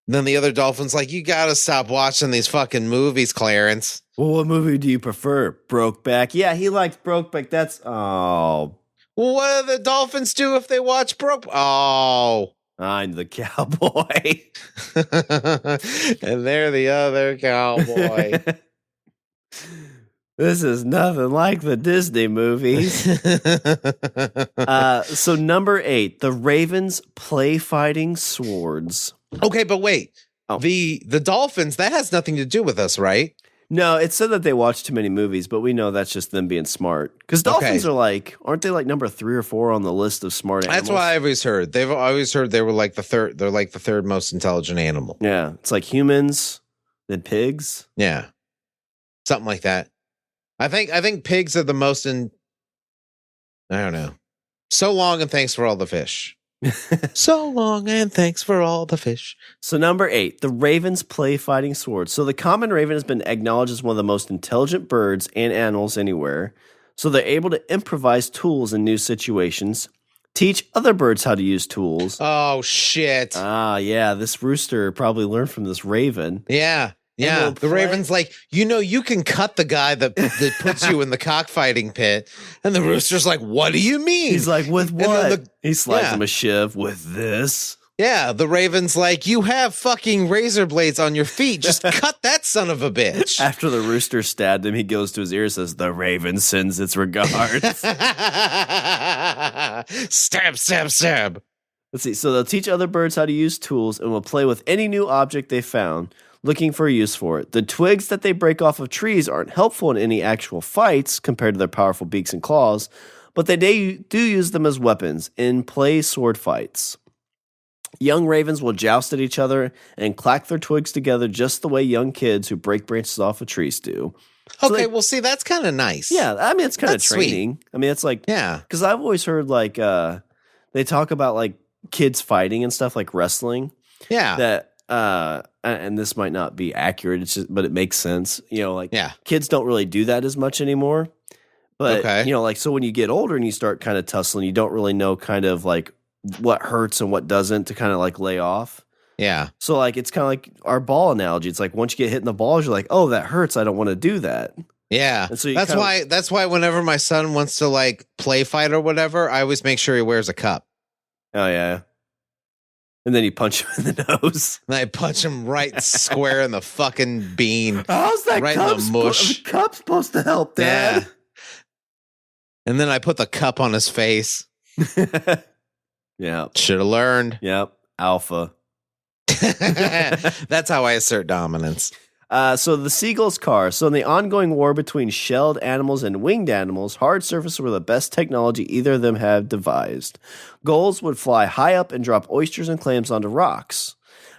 Then the other dolphin's like, you gotta stop watching these fucking movies, Clarence. Well, what movie do you prefer? Brokeback? Yeah, he likes Brokeback. Well, what do the dolphins do if they watch Oh. I'm the cowboy. And they're the other cowboy. This is nothing like the Disney movies. So number 8, the ravens play fighting swords. Okay, but wait. The dolphins, that has nothing to do with us, right? No, it said that they watch too many movies, but we know that's just them being smart. Because dolphins are like, aren't they like number 3 or 4 on the list of smart animals? That's what I always heard. They've always heard they were like the third. They're like the third most intelligent animal. Yeah, it's like humans, then pigs. Yeah, something like that. I think pigs are the most I don't know. So long and thanks for all the fish. So long and thanks for all the fish. So number 8, the ravens play fighting swords. So the common raven has been acknowledged as one of the most intelligent birds and animals anywhere. So they're able to improvise tools in new situations, teach other birds how to use tools. Oh, shit. Yeah, this rooster probably learned from this raven. Yeah. Yeah, the raven's like, you can cut the guy that puts you in the cockfighting pit. And the rooster's like, what do you mean? He's like, with what? He slides him a shiv with this. Yeah, the raven's like, you have fucking razor blades on your feet. Just cut that son of a bitch. After the rooster stabbed him, he goes to his ear and says, the raven sends its regards. Stab, stab, stab. Let's see. So they'll teach other birds how to use tools and will play with any new object they found, looking for a use for it. The twigs that they break off of trees aren't helpful in any actual fights compared to their powerful beaks and claws, but they do use them as weapons in play sword fights. Young ravens will joust at each other and clack their twigs together just the way young kids who break branches off of trees do. So well, see, that's kind of nice. Yeah, I mean, it's kind of training. Sweet. I mean, it's like, yeah, because I've always heard like they talk about like kids fighting and stuff like wrestling. Yeah. That and this might not be accurate, but it makes sense. Kids don't really do that as much anymore. But so when you get older and you start kind of tussling, you don't really know kind of like what hurts and what doesn't to kind of like lay off. Yeah. So like it's kind of like our ball analogy. It's like once you get hit in the balls, you're like, oh, that hurts. I don't want to do that. Yeah. And so that's why whenever my son wants to like play fight or whatever, I always make sure he wears a cup. Oh yeah. And then you punch him in the nose. And I punch him right square in the fucking bean. How's that right in the mush? The cup's supposed to help, Dad. Yeah. And then I put the cup on his face. Yeah. Should have learned. Yep. Alpha. That's how I assert dominance. So the seagull's car. So in the ongoing war between shelled animals and winged animals, hard surfaces were the best technology either of them have devised. Gulls would fly high up and drop oysters and clams onto rocks.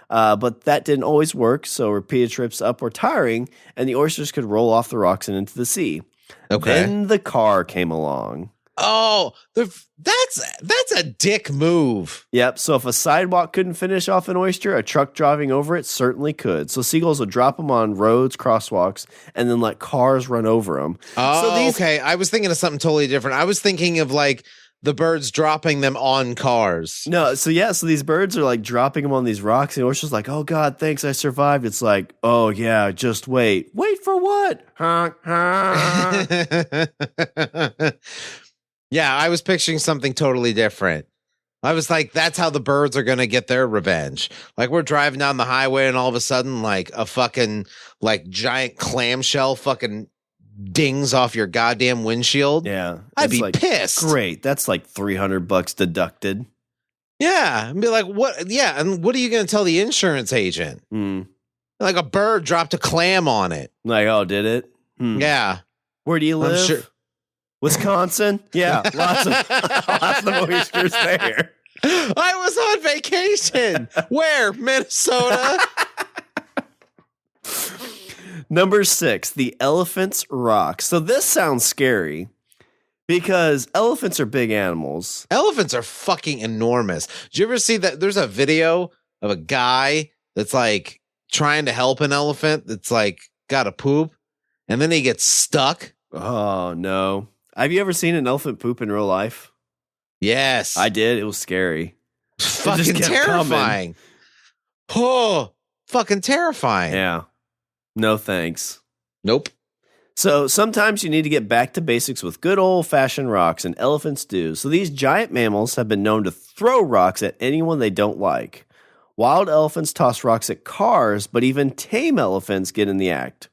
But that didn't always work, so repeated trips up were tiring, and the oysters could roll off the rocks and into the sea. Okay. Then the car came along. Oh, that's a dick move. Yep. So if a sidewalk couldn't finish off an oyster, a truck driving over it certainly could. So seagulls would drop them on roads, crosswalks, and then let cars run over them. Oh, okay. I was thinking of something totally different. I was thinking of like the birds dropping them on cars. No. So these birds are like dropping them on these rocks, and the oyster's like, "Oh God, thanks, I survived." It's like, "Oh yeah, just wait. Wait for what?" Yeah, I was picturing something totally different. I was like, that's how the birds are going to get their revenge. Like we're driving down the highway and all of a sudden like a fucking like giant clamshell fucking dings off your goddamn windshield. Yeah. I'd be like, pissed. Great. That's like $300 deducted. Yeah. And be like, what? Yeah. And what are you going to tell the insurance agent? Like a bird dropped a clam on it. Like, oh, did it? Yeah. Where do you live? I'm sure. Wisconsin? Yeah, lots of oysters there. I was on vacation. Where? Minnesota? Number 6, the elephant's rock. So this sounds scary because elephants are big animals. Elephants are fucking enormous. Did you ever see that? There's a video of a guy that's like trying to help an elephant that's like got to poop and then he gets stuck. Oh, no. Have you ever seen an elephant poop in real life? Yes. I did. It was scary. Fucking terrifying. Oh, fucking terrifying. Yeah. No thanks. Nope. So sometimes you need to get back to basics with good old-fashioned rocks, and elephants do. So these giant mammals have been known to throw rocks at anyone they don't like. Wild elephants toss rocks at cars, but even tame elephants get in the act.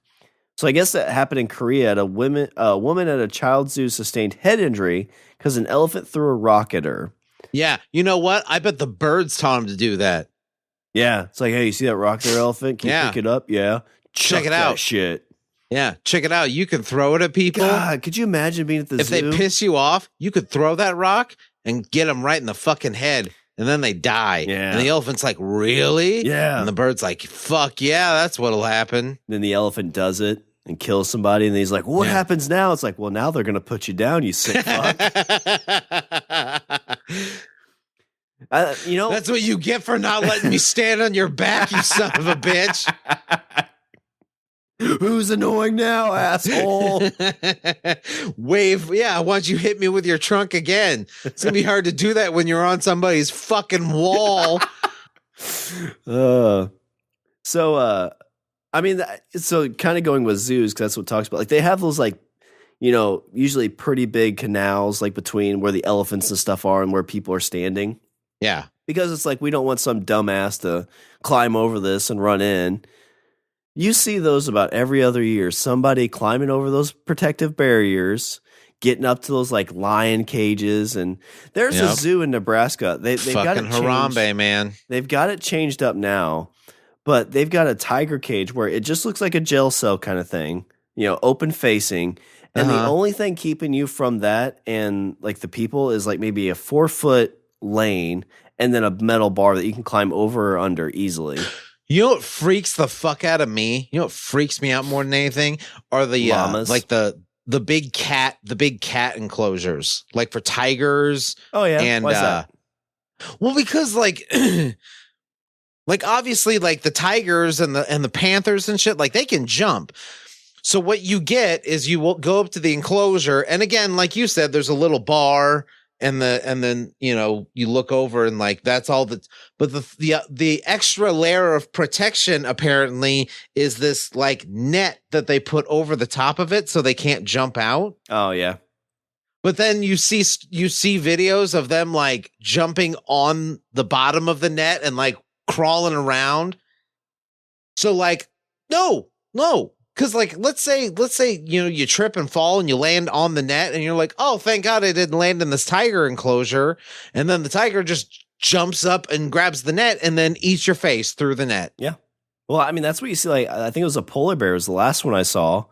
So I guess that happened in Korea. A woman at a child zoo sustained head injury because an elephant threw a rock at her. Yeah. You know what? I bet the birds taught him to do that. Yeah. It's like, hey, you see that rock there, elephant? Can you pick it up? Yeah. Check it out. Shit. Yeah, check it out. You can throw it at people. God, could you imagine being at the If zoo? they piss you off, you could throw that rock and get them right in the fucking head, and then they die. Yeah. And the elephant's like, really? Yeah. And the bird's like, fuck yeah, that's what'll happen. Then the elephant does it and kills somebody, and he's like, what happens now? It's like, well, now they're going to put you down, you sick fuck. That's what you get for not letting me stand on your back, you son of a bitch. Who's annoying now, asshole? Wave. Yeah, why don't you hit me with your trunk again? It's going to be hard to do that when you're on somebody's fucking wall. So kind of going with zoos, because that's what it talks about. Like, they have those, like, usually pretty big canals, like, between where the elephants and stuff are and where people are standing. Yeah. Because it's like, we don't want some dumbass to climb over this and run in. You see those about every other year. Somebody climbing over those protective barriers, getting up to those, like, lion cages. And there's a zoo in Nebraska. They've got it changed. Harambe, man. They've got it changed up now, but they've got a tiger cage where it just looks like a jail cell kind of thing, open facing. And the only thing keeping you from that and, like, the people is, like, maybe a 4-foot lane and then a metal bar that you can climb over or under easily. You know what freaks the fuck out of me? You know what freaks me out more than anything are the llamas. Like the big cat enclosures, like for tigers. Oh yeah, and why's that? Well, because like obviously like the tigers and the panthers and shit, like they can jump. So what you get is you will go up to the enclosure, and again, like you said, there's a little bar. And then you look over and like that's all that. But the extra layer of protection apparently is this like net that they put over the top of it so they can't jump out. Oh yeah. But then you see videos of them like jumping on the bottom of the net and like crawling around. So like no. Because, like, let's say, you trip and fall and you land on the net and you're like, oh, thank God I didn't land in this tiger enclosure. And then the tiger just jumps up and grabs the net and then eats your face through the net. Yeah. Well, I mean, that's what you see. Like, I think it was a polar bear was the last one I saw.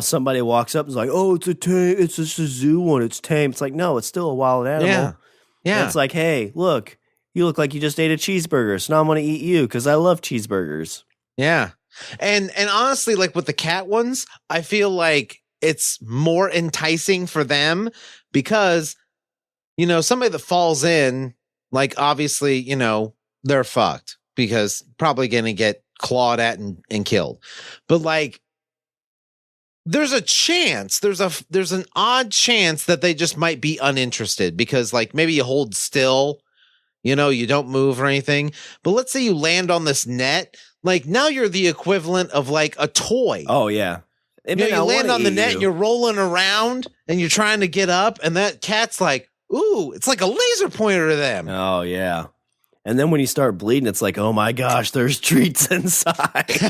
Somebody walks up and is like, oh, it's just a zoo one. It's tame. It's like, no, it's still a wild animal. Yeah. And it's like, hey, look, you look like you just ate a cheeseburger. So now I'm going to eat you because I love cheeseburgers. Yeah. And honestly, like with the cat ones, I feel like it's more enticing for them because, somebody that falls in, like obviously, they're fucked because probably going to get clawed at and killed. But like, there's a chance, there's an odd chance that they just might be uninterested because like maybe you hold still, you don't move or anything. But let's say you land on this net. Like now you're the equivalent of like a toy. Oh yeah. You land on the net and you're rolling around and you're trying to get up and that cat's like, ooh, it's like a laser pointer to them. Oh yeah. And then when you start bleeding, it's like, oh my gosh, there's treats inside.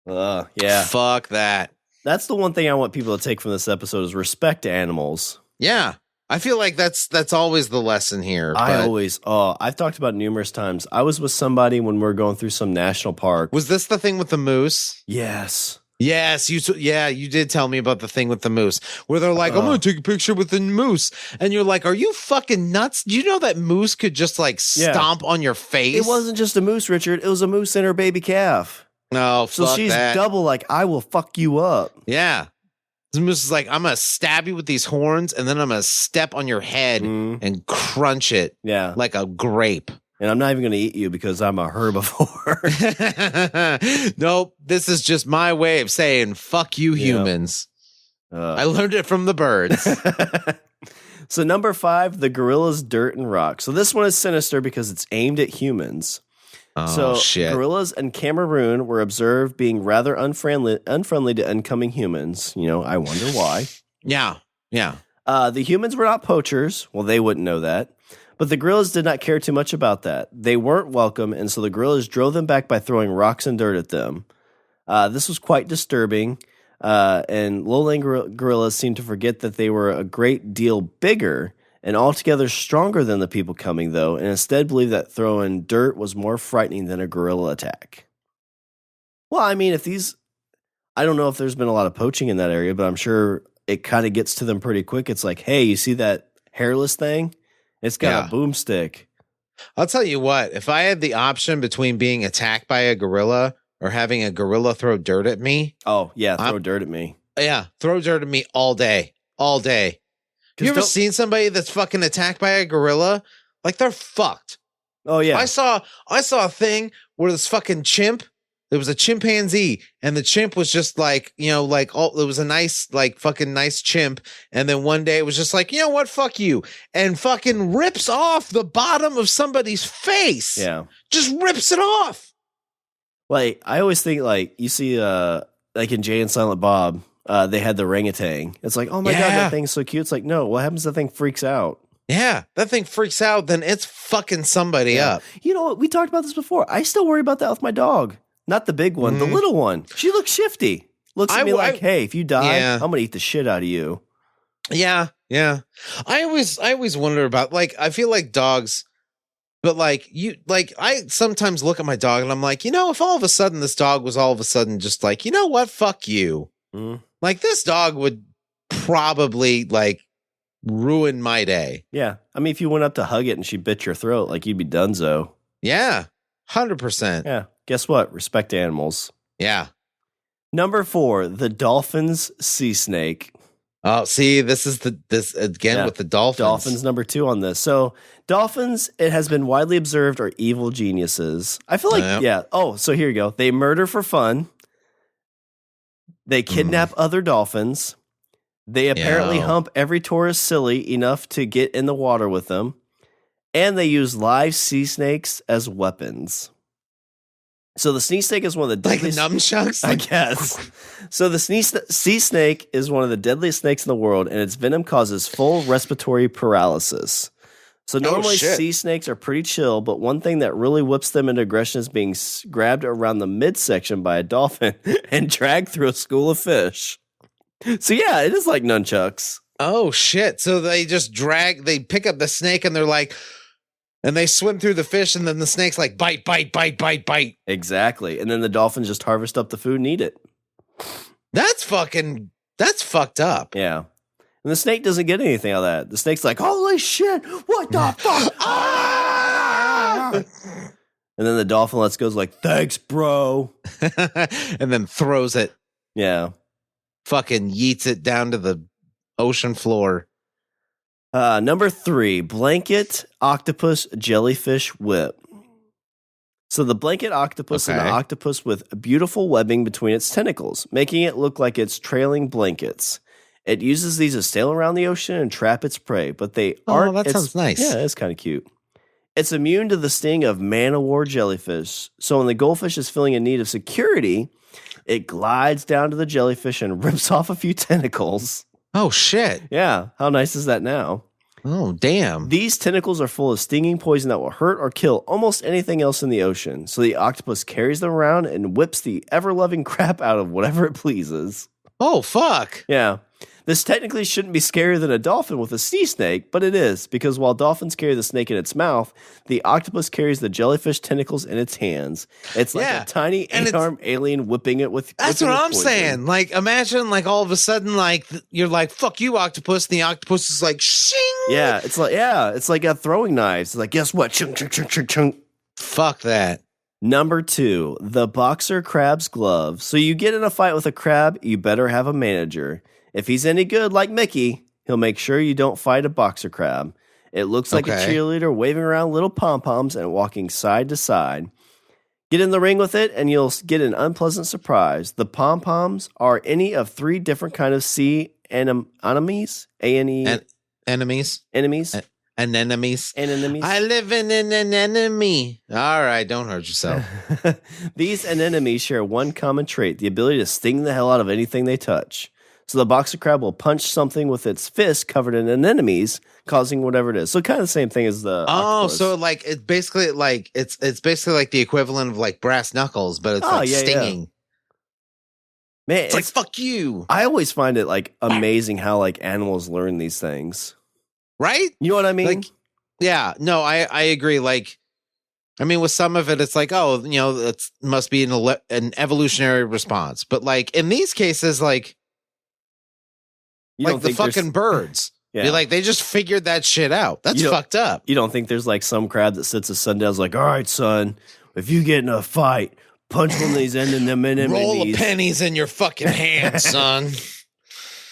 Yeah. Fuck that. That's the one thing I want people to take from this episode is respect to animals. Yeah. I feel like that's always the lesson here. I've talked about it numerous times. I was with somebody when we were going through some national park. Was this the thing with the moose? Yes. Yes, you did tell me about the thing with the moose where they're like, I'm going to take a picture with the moose. And you're like, are you fucking nuts? Do you know that moose could just like stomp on your face? It wasn't just a moose, Richard. It was a moose and her baby calf. No, so she's double like, I will fuck you up. Yeah. This moose is like, I'm going to stab you with these horns and then I'm going to step on your head and crunch it like a grape. And I'm not even going to eat you because I'm a herbivore. Nope. This is just my way of saying, fuck you humans. I learned it from the birds. So number 5, the gorilla's dirt and rock. So this one is sinister because it's aimed at humans. Shit. Gorillas in Cameroon were observed being rather unfriendly to incoming humans. I wonder why. Yeah. The humans were not poachers. Well, they wouldn't know that. But the gorillas did not care too much about that. They weren't welcome, and so the gorillas drove them back by throwing rocks and dirt at them. This was quite disturbing, and lowland gorillas seemed to forget that they were a great deal bigger and altogether stronger than the people coming, though, and instead believed that throwing dirt was more frightening than a gorilla attack. Well, I mean, I don't know if there's been a lot of poaching in that area, but I'm sure it kind of gets to them pretty quick. It's like, hey, you see that hairless thing? It's got a boomstick. I'll tell you what, if I had the option between being attacked by a gorilla or having a gorilla throw dirt at me. Oh, yeah, throw dirt at me. Yeah, throw dirt at me all day. All day. You ever seen somebody that's fucking attacked by a gorilla? Like, they're fucked. Oh, yeah. I saw a thing where this fucking chimp, there was a chimpanzee, and the chimp was just like, you know, like, it was a nice, like, fucking nice chimp. And then one day it was just like, you know what, fuck you. And fucking rips off the bottom of somebody's face. Yeah. Just rips it off. Like, I always think, like, you see, like in Jay and Silent Bob, they had the orangutan. It's like, oh my God, that thing's so cute. It's like, no, what happens if that thing freaks out? Yeah, that thing freaks out, then it's fucking somebody up. You know what? We talked about this before. I still worry about that with my dog. Not the big one, the little one. She looks shifty. Looks at me like, hey, if you die, I'm going to eat the shit out of you. Yeah, yeah. I always wonder about, like, I feel like dogs, but like I sometimes look at my dog and I'm like, you know, if all of a sudden this dog was all of a sudden just like, you know what, fuck you. Like, this dog would probably like ruin my day. Yeah. I mean, if you went up to hug it and she bit your throat, like, you'd be donezo. Yeah. 100%. Yeah. Guess what? Respect animals. Yeah. Number 4, the dolphin's sea snake. Oh, see, this again with the dolphins. Dolphins number 2 on this. So dolphins, it has been widely observed, are evil geniuses. I feel like, Oh, so here you go. They murder for fun. They kidnap other dolphins. They apparently hump every tourist silly enough to get in the water with them. And they use live sea snakes as weapons. So the sea snake is one of the deadliest... Like nunchucks? I guess. So the sea snake is one of the deadliest snakes in the world, and its venom causes full respiratory paralysis. So normally sea snakes are pretty chill, but one thing that really whips them into aggression is being grabbed around the midsection by a dolphin and dragged through a school of fish. So yeah, it is like nunchucks. Oh shit. So they just they pick up the snake and they're like, and they swim through the fish and then the snake's like, bite, bite, bite, bite, bite. Exactly. And then the dolphins just harvest up the food and eat it. That's fucked up. Yeah. And the snake doesn't get anything out of that. The snake's like, holy shit, what the fuck? Ah! And then the dolphin lets go, is like, thanks, bro. And then throws it. Yeah. Fucking yeets it down to the ocean floor. Number 3, blanket octopus jellyfish whip. So the blanket octopus is an octopus with beautiful webbing between its tentacles, making it look like it's trailing blankets. It uses these to sail around the ocean and trap its prey, but they aren't... Oh, that sounds nice. Yeah, it's kind of cute. It's immune to the sting of man-o-war jellyfish, so when the goldfish is feeling in need of security, it glides down to the jellyfish and rips off a few tentacles. Oh, shit. Yeah, how nice is that now? Oh, damn. These tentacles are full of stinging poison that will hurt or kill almost anything else in the ocean, so the octopus carries them around and whips the ever-loving crap out of whatever it pleases. Oh, fuck. Yeah. This technically shouldn't be scarier than a dolphin with a sea snake, but it is, because while dolphins carry the snake in its mouth, the octopus carries the jellyfish tentacles in its hands. It's like a tiny 8-armed alien whipping it with... That's what I'm saying. Like, imagine, like, all of a sudden, like, you're like, fuck you, octopus, and the octopus is like, shing! Yeah, it's like a throwing knives. It's like, guess what? Chunk, chunk, chunk, chunk, chunk. Fuck that. Number 2, the boxer crab's glove. So you get in a fight with a crab, you better have a manager. If he's any good, like Mickey, he'll make sure you don't fight a boxer crab. It looks like a cheerleader waving around little pom-poms and walking side to side. Get in the ring with it, and you'll get an unpleasant surprise. The pom-poms are any of 3 different kinds of sea anemones. Enemies. Anemones. I live in an anemone. All right, don't hurt yourself. These anemones share one common trait, the ability to sting the hell out of anything they touch. So the boxer crab will punch something with its fist covered in anemones, causing whatever it is. So kind of the same thing as the octopus. So like it's basically like it's basically like the equivalent of like brass knuckles, but it's stinging. Yeah. Man, it's like fuck you. I always find it like amazing how like animals learn these things. Right? You know what I mean? Like, yeah, no, I agree. Like I mean, with some of it, it's like, oh, it must be an evolutionary response. But like in these cases, like the fucking birds. Yeah. Like they just figured that shit out. That's fucked up. You don't think there's like some crab that sits at sundown's like, all right, son, if you get in a fight, punch one of these ending them in roll of pennies in your fucking hand, son.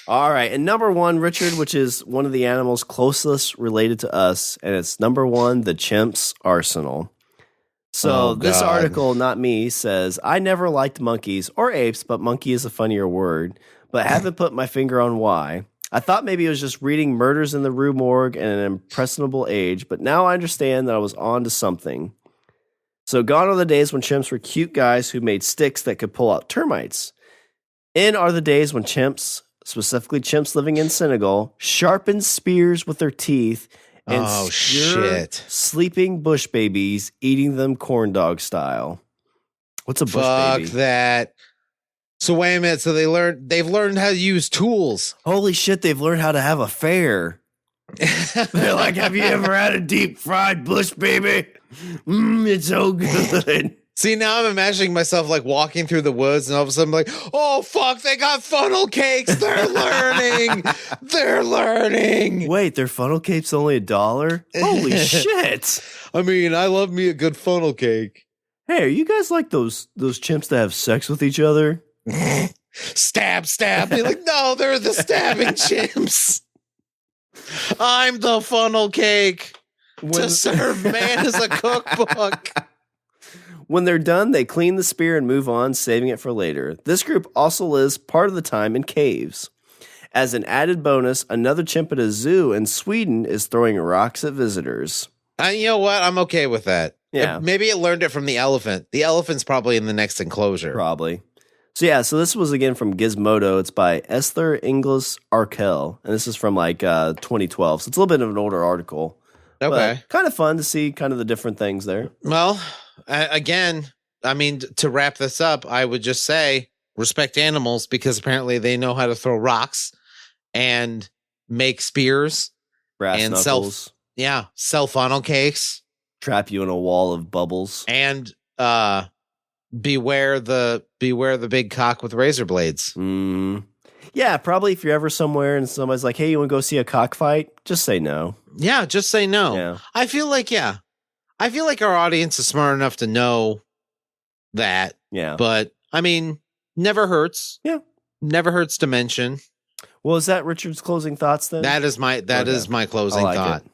All right. And number one, Richard, which is one of the animals closest related to us. And it's number one, the chimp's arsenal. So this article, not me, says, I never liked monkeys or apes, but monkey is a funnier word, but haven't put my finger on why. I thought maybe it was just reading Murders in the Rue Morgue at an impressionable age, but now I understand that I was on to something. So gone are the days when chimps were cute guys who made sticks that could pull out termites. In are the days when chimps, specifically chimps living in Senegal, sharpened spears with their teeth and sleeping bush babies, eating them corn dog style. What's a bush baby? Fuck that. So wait a minute. So they've learned how to use tools. Holy shit, they've learned how to have a fair. They're like, have you ever had a deep fried bush baby? It's so good. See, now I'm imagining myself like walking through the woods and all of a sudden I'm like, oh fuck, they got funnel cakes. They're learning. They're learning. Wait, their funnel cake's only $1? Holy shit. I mean, I love me a good funnel cake. Hey, are you guys like those chimps that have sex with each other? Stab. Be like, no, they're the stabbing chimps. I'm the funnel cake to serve man as a cookbook. When they're done, they clean the spear and move on, saving it for later. This group also lives part of the time in caves. As an added bonus, another chimp at a zoo in Sweden is throwing rocks at visitors. You know what? I'm okay with that. Yeah. Maybe it learned it from the elephant. The elephant's probably in the next enclosure. Probably. So this was again from Gizmodo. It's by Esther Inglis Arkell, and this is from like 2012. So it's a little bit of an older article. Okay. Kind of fun to see kind of the different things there. Well, again, I mean, to wrap this up, I would just say respect animals because apparently they know how to throw rocks and make spears. Brass and knuckles. Sell funnel cakes. Trap you in a wall of bubbles. And beware the big cock with razor blades. Yeah, probably if you're ever somewhere and somebody's like, hey, you want to go see a cockfight? Just say no. Yeah, just say no. Yeah. I feel like our audience is smart enough to know that. Yeah. But, I mean, never hurts. Yeah. Never hurts to mention. Well, is that Richard's closing thoughts then? That is my closing thought.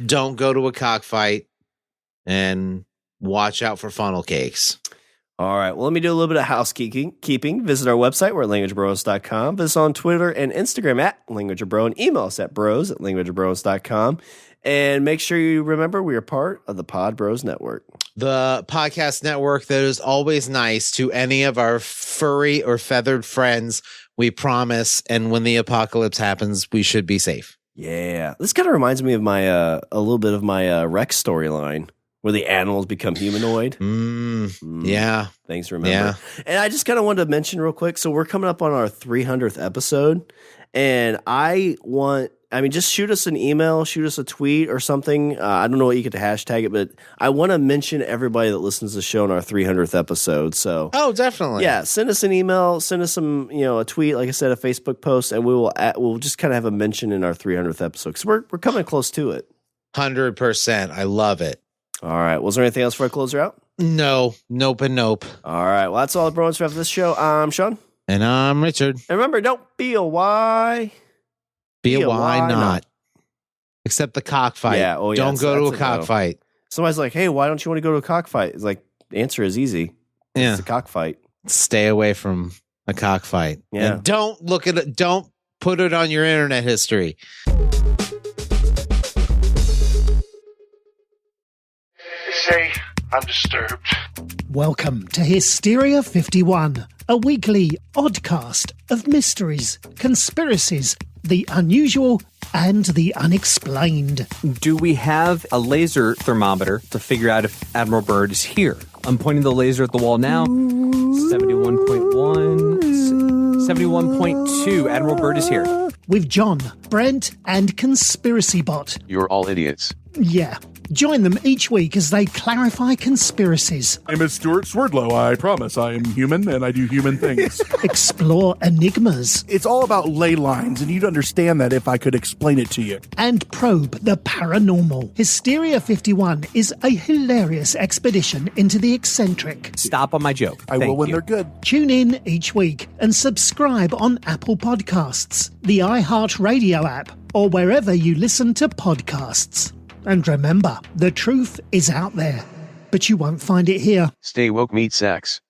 Don't go to a cockfight and watch out for funnel cakes. All right. Well, let me do a little bit of housekeeping. Visit our website. We're at languageofbromance.com. Visit us on Twitter and Instagram at languageofbro. Email us at bros@languageofbromance.com. And make sure you remember we are part of the Pod Bros Network. The podcast network that is always nice to any of our furry or feathered friends, we promise. And when the apocalypse happens, we should be safe. Yeah. This kind of reminds me of my a little bit of my Rex storyline. Where the animals become humanoid. Yeah. Thanks for remembering. Yeah. And I just kind of wanted to mention real quick. So we're coming up on our 300th episode. And just shoot us an email, shoot us a tweet or something. I don't know what you get to hashtag it, but I want to mention everybody that listens to the show in our 300th episode. So, oh, definitely. Yeah. Send us an email, send us some, a tweet, like I said, a Facebook post, and we'll just kind of have a mention in our 300th episode. Because we're coming close to it. 100%. I love it. All right. Was there anything else for a closer out? No. Nope and nope. All right. Well, that's all the Bromance for this show. I'm Shawn. And I'm Richard. And remember, don't be a why. Be a why not. Except the cockfight. Yeah. Oh, yeah. Don't go to a cockfight. Somebody's like, hey, why don't you want to go to a cockfight? It's like, the answer is easy. Yeah. It's a cockfight. Stay away from a cockfight. Yeah. And don't look at it. Don't put it on your internet history. Say, I'm disturbed. Welcome to Hysteria 51, a weekly oddcast of mysteries, conspiracies, the unusual, and the unexplained. Do we have a laser thermometer to figure out if Admiral Byrd is here? I'm pointing the laser at the wall now. 71.1, 71.2. Admiral Byrd is here. With John, Brent, and Conspiracy Bot. You're all idiots. Yeah, Join them each week as they clarify conspiracies, My name is Stuart Swerdlow. I promise I am human and I do human things. explore enigmas, It's all about ley lines, and you'd understand that if I could explain it to you. and probe the paranormal. Hysteria 51 is a hilarious expedition into the eccentric. Stop on my joke. I will Thank when you. they're good. Tune in each week and subscribe on Apple Podcasts, the iHeartRadio app, or wherever you listen to podcasts. And remember, the truth is out there, but you won't find it here. Stay woke, meet sex.